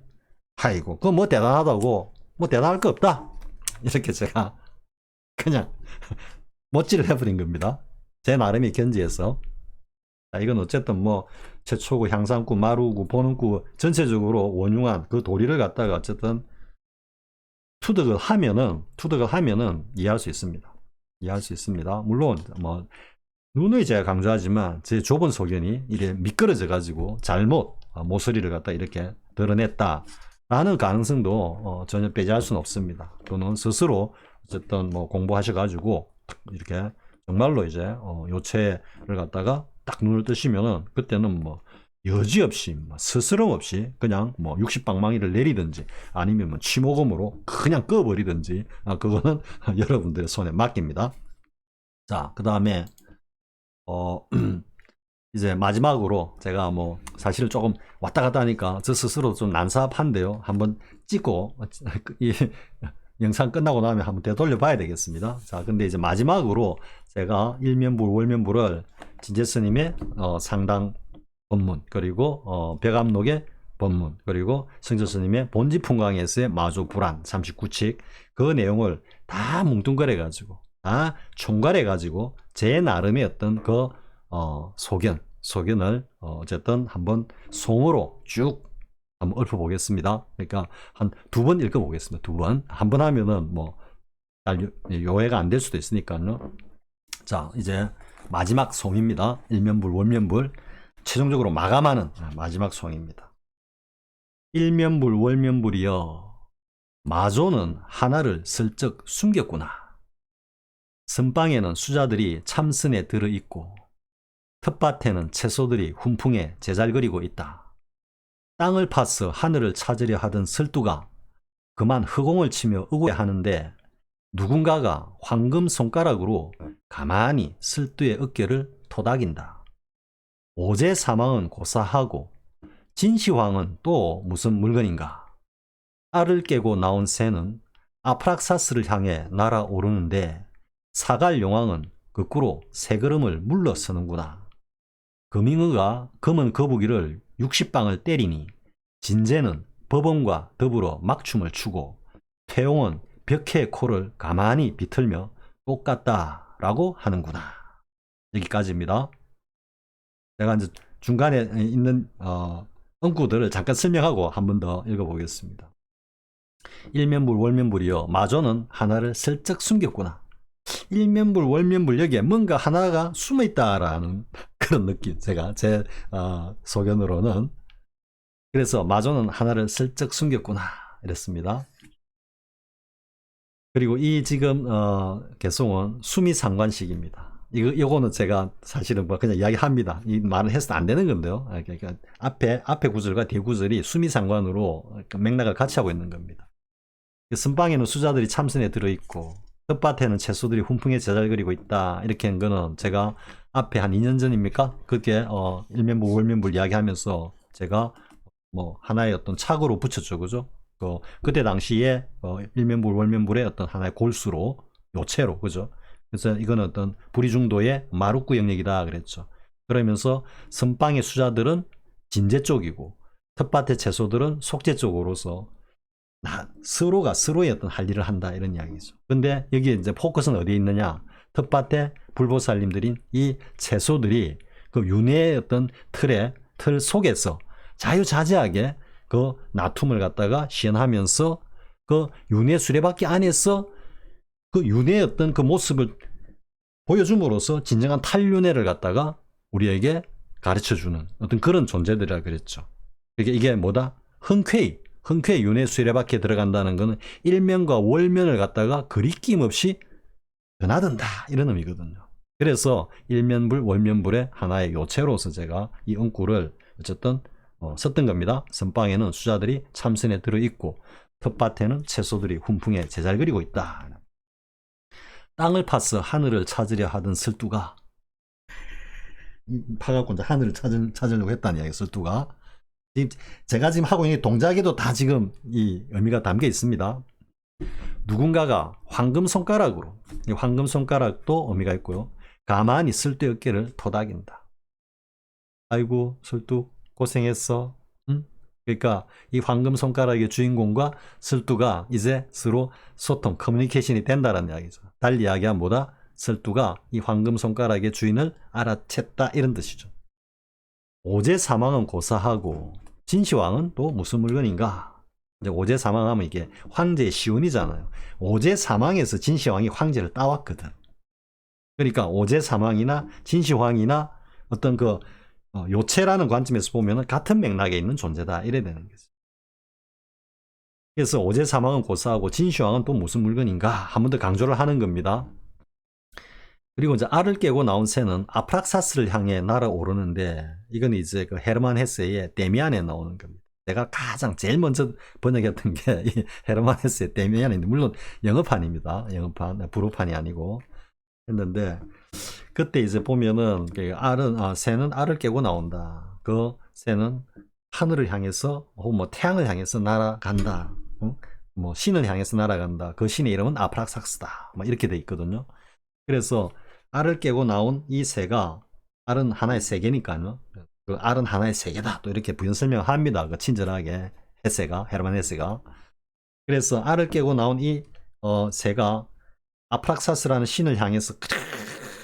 아이고 그거 뭐 대단하다고 뭐 대단할 거 없다. 이렇게 제가 그냥 못질을 해버린 겁니다. 제 나름의 견지에서. 자, 이건 어쨌든 뭐 최초구, 향상구, 마루구, 보는구 전체적으로 원흉한 그 도리를 갖다가 어쨌든 투득을 하면은 이해할 수 있습니다. 이해할 수 있습니다. 물론 뭐 누누이 제가 강조하지만 제 좁은 소견이 이래 미끄러져 가지고 잘못 모서리를 갖다 이렇게 드러냈다라는 가능성도 전혀 배제할 수는 없습니다. 또는 스스로 어쨌든 뭐 공부하셔 가지고 이렇게 정말로 이제 요체를 갖다가 딱 눈을 뜨시면은 그때는 뭐 여지없이 뭐 스스럼 없이 그냥 뭐 60방망이를 내리든지 아니면 뭐 치모금으로 그냥 꺼버리든지 그거는 여러분들의 손에 맡깁니다. 자, 그 다음에 이제 마지막으로 제가 뭐 사실은 조금 왔다 갔다 하니까 저 스스로 좀 난삽한데요. 한번 찍고 이 영상 끝나고 나면 한번 되돌려 봐야 되겠습니다. 자, 근데 이제 마지막으로 제가 일면불, 월면불을 진제스님의 상당 법문, 그리고 벽암록의 법문, 그리고 성철스님의 본지풍광에서의 마조불안 39칙 그 내용을 다 뭉뚱그려 가지고 다 총괄해 가지고 제 나름의 어떤 그 소견을 어쨌든 한번 송으로 쭉 한번 읊어보겠습니다. 그러니까 한 2번 읽어보겠습니다. 2번. 한 번 하면은 뭐 요해가 안 될 수도 있으니까요. 자, 이제 마지막 송입니다. 일면불, 월면불. 최종적으로 마감하는 마지막 송입니다. 일면불, 월면불이여. 마조는 하나를 슬쩍 숨겼구나. 선방에는 수자들이 참선에 들어있고 텃밭에는 채소들이 훈풍에 제잘거리고 있다. 땅을 파서 하늘을 찾으려 하던 설두가 그만 허공을 치며 의구해하는데 누군가가 황금 손가락으로 가만히 설두의 어깨를 토닥인다. 오제 사망은 고사하고 진시황은 또 무슨 물건인가. 알을 깨고 나온 새는 아프락사스를 향해 날아오르는데 사갈용왕은 거꾸로 세 걸음을 물러서는구나. 금잉어가 검은 거북이를 60방을 때리니 진제는 법원과 더불어 막춤을 추고 퇴용은 벽해의 코를 가만히 비틀며 똑같다라고 하는구나. 여기까지입니다. 제가 이제 중간에 있는 응구들을 잠깐 설명하고 한 번 더 읽어보겠습니다. 일면불, 월면불이요. 마조는 하나를 슬쩍 숨겼구나. 일면불, 월면불 여기에 뭔가 하나가 숨어있다라는 그런 느낌. 제가 제 소견으로는. 그래서 마조는 하나를 슬쩍 숨겼구나 이랬습니다. 그리고 이 지금 개송은 수미상관식입니다. 이거는 제가 사실은 뭐 그냥 이야기합니다. 이 말을 해서는 안 되는 건데요. 그러니까 앞에 구절과 뒤 구절이 수미상관으로 맥락을 같이 하고 있는 겁니다. 선방에는 수자들이 참선에 들어있고 텃밭에는 채소들이 훈풍에 제잘 그리고 있다. 이렇게 한 거는 제가 앞에 한 2년 전입니까? 그게 일면부 월면부 이야기하면서 제가 뭐 하나의 어떤 착으로 붙였죠, 그죠? 그때 당시에 일면부 월면부의 어떤 하나의 골수로 요체로, 그죠? 그래서 이거는 어떤 불이중도의 마룻구 영역이다 그랬죠. 그러면서 선방의 수자들은 진제 쪽이고 텃밭의 채소들은 속재 쪽으로서 서로가 서로의 어떤 할 일을 한다 이런 이야기죠. 근데 여기 이제 포커스는 어디에 있느냐? 텃밭의 불보살님들인 이 채소들이 그 윤회의 어떤 틀 속에서 자유자재하게 그 나툼을 갖다가 시연하면서 그 윤회 수레바퀴 안에서 그 윤회의 어떤 그 모습을 보여줌으로써 진정한 탈윤회를 갖다가 우리에게 가르쳐주는 어떤 그런 존재들이라 그랬죠. 이게 뭐다? 흔쾌히 윤회 수레바퀴에 들어간다는 것은 일면과 월면을 갖다가 그리낌 없이 드나든다 이런 의미거든요. 그래서 일면불 월면불의 하나의 요체로서 제가 이 은구를 어쨌든 썼던 겁니다. 선방에는 수자들이 참선에 들어있고 텃밭에는 채소들이 훈풍에 제잘 그리고 있다. 땅을 파서 하늘을 찾으려 하던 설두가 파갖고 이제 하늘을 찾으려고 했다는 이야기. 설두가 제가 지금 하고 있는 동작에도 다 지금 이 의미가 담겨 있습니다. 누군가가 황금 손가락으로, 이 황금 손가락도 의미가 있고요. 가만히 설두의 어깨를 토닥인다. 아이고 설두 고생했어. 응? 그러니까 이 황금 손가락의 주인공과 설두가 이제 서로 소통, 커뮤니케이션이 된다는 이야기죠. 달리 이야기하면 뭐다? 설두가 이 황금 손가락의 주인을 알아챘다 이런 뜻이죠. 오제 사망은 고사하고 진시황은 또 무슨 물건인가? 이제 오제 사망하면 이게 황제의 시운이잖아요. 오제 사망에서 진시황이 황제를 따왔거든. 그러니까 오제 사망이나 진시황이나 어떤 그 요체라는 관점에서 보면 같은 맥락에 있는 존재다 이래 되는 거죠. 그래서 오제 사망은 고사하고 진시황은 또 무슨 물건인가? 한 번 더 강조를 하는 겁니다. 그리고 이제 알을 깨고 나온 새는 아프락사스를 향해 날아오르는데 이건 이제 그 헤르만 헤세의 데미안에 나오는 겁니다. 내가 가장 제일 먼저 번역했던 게 이 헤르만 헤세의 데미안인데 물론 영어판입니다. 영어판, 불어판이 아니고 했는데 그때 이제 보면은 새는 알을 깨고 나온다. 그 새는 하늘을 향해서 혹은 뭐 태양을 향해서 날아간다. 뭐 신을 향해서 날아간다. 그 신의 이름은 아프락사스다. 뭐 이렇게 돼 있거든요. 그래서 알을 깨고 나온 이 새가 알은 하나의 세계니까요. 그 알은 하나의 세계다. 또 이렇게 부연 설명을 합니다. 그 친절하게 헤르만 헤세가. 그래서 알을 깨고 나온 이 새가 아프락사스라는 신을 향해서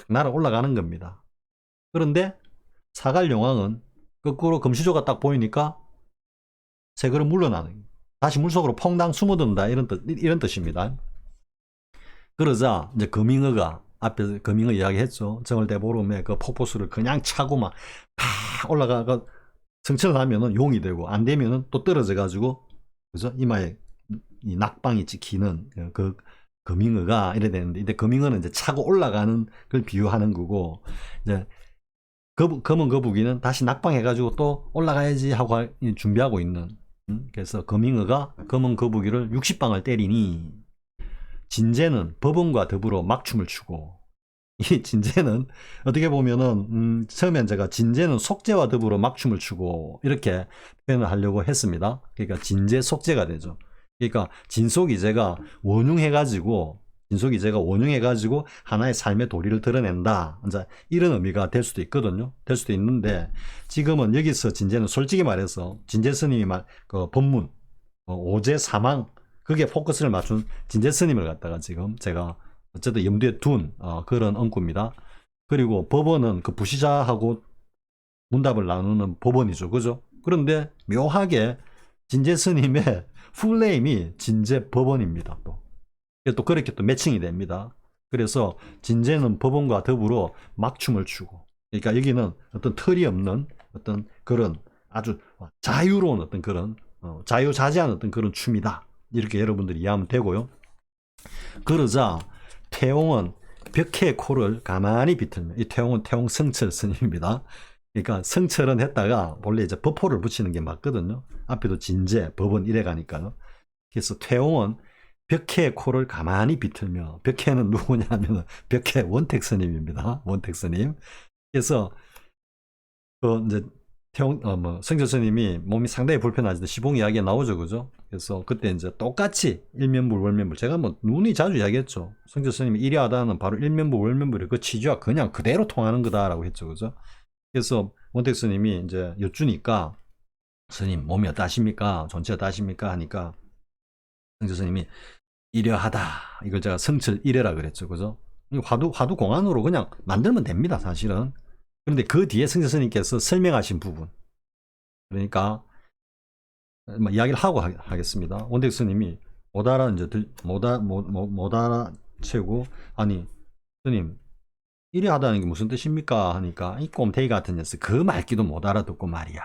날아 올라가는 겁니다. 그런데 사갈용왕은 거꾸로 금시조가 딱 보이니까 새그를 물러나는, 다시 물속으로 퐁당 숨어든다 이런 뜻입니다. 그러자 이제 금잉어가 앞에서 금잉어 이야기했죠. 정월대보름에 그 폭포수를 그냥 차고 막 올라가가 성천을 하면은 용이 되고 안 되면은 또 떨어져 가지고 그죠? 이마에 이 낙방이 찍히는 그 금잉어가 이래 되는데 이제 금잉어는 이제 차고 올라가는 걸 비유하는 거고 이제 검은 거북이는 다시 낙방해가지고 또 올라가야지 하고 준비하고 있는. 그래서 금잉어가 검은 거북이를 60방을 때리니 진제는 법원과 더불어 막춤을 추고 이 진제는 어떻게 보면은 처음엔 제가 진제는 속죄와 더불어 막춤을 추고 이렇게 표현을 하려고 했습니다. 그러니까 진제 속죄가 되죠. 그러니까 진속이제가 원흉해가지고 하나의 삶의 도리를 드러낸다. 이제 이런 의미가 될 수도 있거든요. 될 수도 있는데 지금은 여기서 진제는 솔직히 말해서 진제 스님이 그 법문 오제 사망 그게 포커스를 맞춘 진제 스님을 갖다가 지금 제가 어쨌든 염두에 둔 그런 언구입니다. 그리고 법원은 그 부시자하고 문답을 나누는 법원이죠. 그죠? 그런데 묘하게 진제 스님의 풀네임이 진제 법원입니다. 또 그렇게 또 매칭이 됩니다. 그래서 진제는 법원과 더불어 막춤을 추고, 그러니까 여기는 어떤 틀이 없는 어떤 그런 아주 자유로운 어떤 그런 자유자재한 어떤 그런 춤이다. 이렇게 여러분들이 이해하면 되고요. 그러자 태용은 벽해의 코를 가만히 비틀며, 이 태용은 태용 성철 스님입니다. 그러니까 성철은 했다가 원래 이제 법호를 붙이는 게 맞거든요. 앞에도 진제, 법원 이래 가니까요. 그래서 태용은 벽해의 코를 가만히 비틀며, 벽해는 누구냐면 벽해 원택 스님입니다. 원택 스님. 그래서 그 이제 성철 스님이 몸이 상당히 불편하실 때 시봉 이야기가 나오죠, 그죠? 그래서 그때 이제 똑같이 일면불 월면불, 제가 뭐 눈이 자주 이야기했죠. 성철 스님이 이리하다는 바로 일면불 월면불의 그 취지와 그냥 그대로 통하는 거다라고 했죠, 그죠? 그래서 원택 스님이 이제 여쭈니까 스님 몸이 어떠십니까? 전체 어떠십니까? 하니까 성철 스님이 이려하다, 이걸 제가 성철 이려라 그랬죠, 그죠? 화두 공안으로 그냥 만들면 됩니다, 사실은. 그런데 그 뒤에 성철 스님께서 설명하신 부분, 그러니까 이야기를 하고 하겠습니다. 원택 스님이 못 알아채고, 아니 스님 이려하다는 게 무슨 뜻입니까? 하니까 이 꼼태기 같은 녀석 그 말귀도 못 알아듣고 말이야.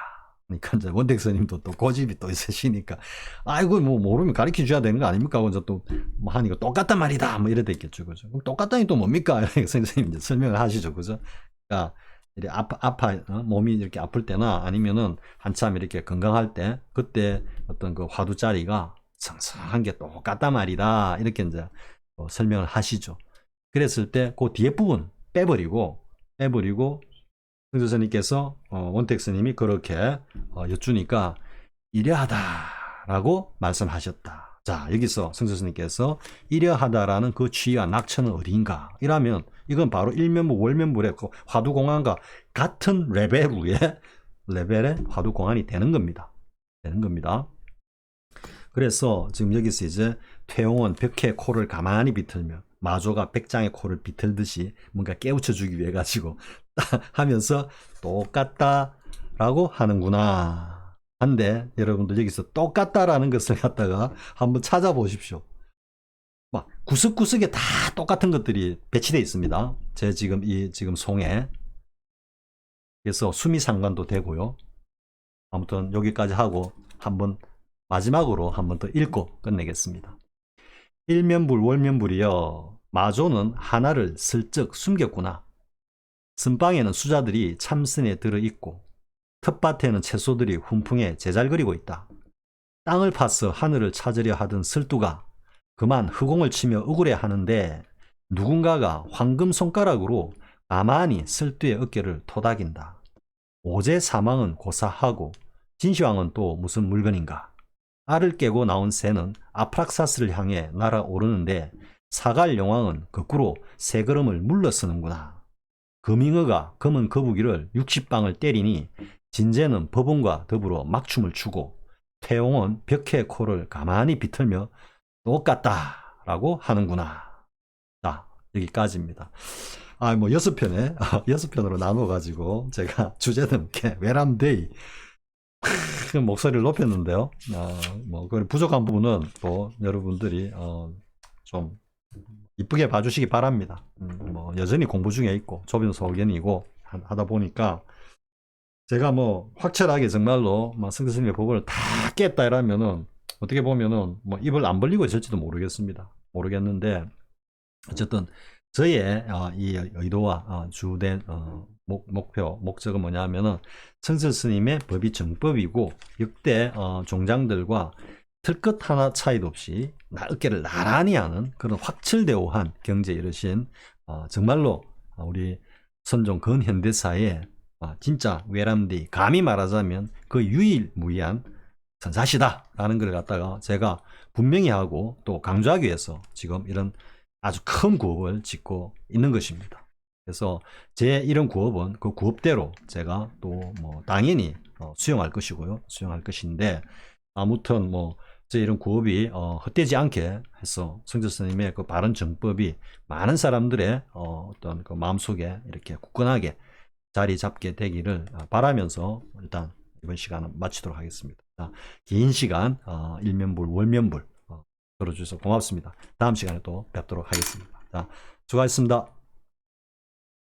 그러니까 이제 원택 스님도 또 고집이 또 있으시니까, 아이고 뭐 모르면 가르쳐 줘야 되는 거 아닙니까? 그래서 또 뭐 하니까 똑같단 말이다 뭐 이래 됐겠죠, 그죠? 그럼 똑같다니 또 뭡니까? 선생님 이제 설명을 하시죠, 그죠? 그러니까 이렇게 몸이 이렇게 아플 때나 아니면은 한참 이렇게 건강할 때, 그때 어떤 그 화두 자리가 성성한 게 똑같단 말이다, 이렇게 이제 설명을 하시죠. 그랬을 때 그 뒤에 부분 빼버리고 성조선님께서 원택 스님이 그렇게 여쭈니까 이려하다라고 말씀하셨다. 자, 여기서 성조선님께서 이려하다라는 그 취와 낙천은 어디인가? 이라면 이건 바로 일면부 월면부의 그 화두공안과 같은 레벨의 화두공안이 되는 겁니다. 그래서 지금 여기서 이제 퇴용은 벽해 코를 가만히 비틀며, 마조가 백장의 코를 비틀듯이 뭔가 깨우쳐주기 위해 가지고 하면서 똑같다라고 하는구나. 한데 여러분들 여기서 똑같다라는 것을 갖다가 한번 찾아보십시오. 막 구석구석에 다 똑같은 것들이 배치되어 있습니다. 제 지금 송에. 그래서 수미상관도 되고요. 아무튼 여기까지 하고 한번 마지막으로 한번 더 읽고 끝내겠습니다. 일면불 월면불이여, 마조는 하나를 슬쩍 숨겼구나. 선방에는 수자들이 참선에 들어있고 텃밭에는 채소들이 훈풍에 제잘거리고 있다. 땅을 파서 하늘을 찾으려 하던 설두가 그만 허공을 치며 억울해하는데, 누군가가 황금 손가락으로 가만히 설두의 어깨를 토닥인다. 오제 사망은 고사하고 진시황은 또 무슨 물건인가. 알을 깨고 나온 새는 아프락사스를 향해 날아오르는데, 사갈 용왕은 거꾸로 세 걸음을 물러서는구나. 금잉어가 검은 거북이를 60방을 때리니 진제는 법원과 더불어 막춤을 추고, 태용은 벽해 코를 가만히 비틀며 똑같다라고 하는구나. 자, 여기까지입니다. 뭐 6편으로 나눠가지고 제가 주제는 이렇게 외람되이 목소리를 높였는데요. 뭐 부족한 부분은 또 여러분들이 좀 이쁘게 봐주시기 바랍니다. 뭐 여전히 공부 중에 있고 조변소견이고 하다 보니까 제가 뭐 확철하게 정말로 성철 스님의 법을 다 깼다 이러면은 어떻게 보면은 뭐 입을 안 벌리고 있을지도 모르겠는데, 어쨌든 저의 이 의도와 주된 목적은 뭐냐면은 성철 스님의 법이 정법이고 역대 종장들과 틀끝 하나 차이도 없이 어깨를 나란히 하는 그런 확철대오한 경제 이르신 정말로 우리 선종 근현대사의 진짜 외람되이, 감히 말하자면 그 유일무이한 선사시다라는 걸 갖다가 제가 분명히 하고 또 강조하기 위해서 지금 이런 아주 큰 구업을 짓고 있는 것입니다. 그래서 제 이런 구업은 그 구업대로 제가 또 뭐 당연히 수용할 것이고요. 수용할 것인데, 아무튼 뭐 제 이런 구업이 헛되지 않게 해서 성철 스님의 그 바른 정법이 많은 사람들의 어떤 그 마음속에 이렇게 굳건하게 자리 잡게 되기를 바라면서 일단 이번 시간은 마치도록 하겠습니다. 자, 긴 시간 일면불 월면불 들어주셔서 고맙습니다. 다음 시간에 또 뵙도록 하겠습니다. 자, 수고하셨습니다.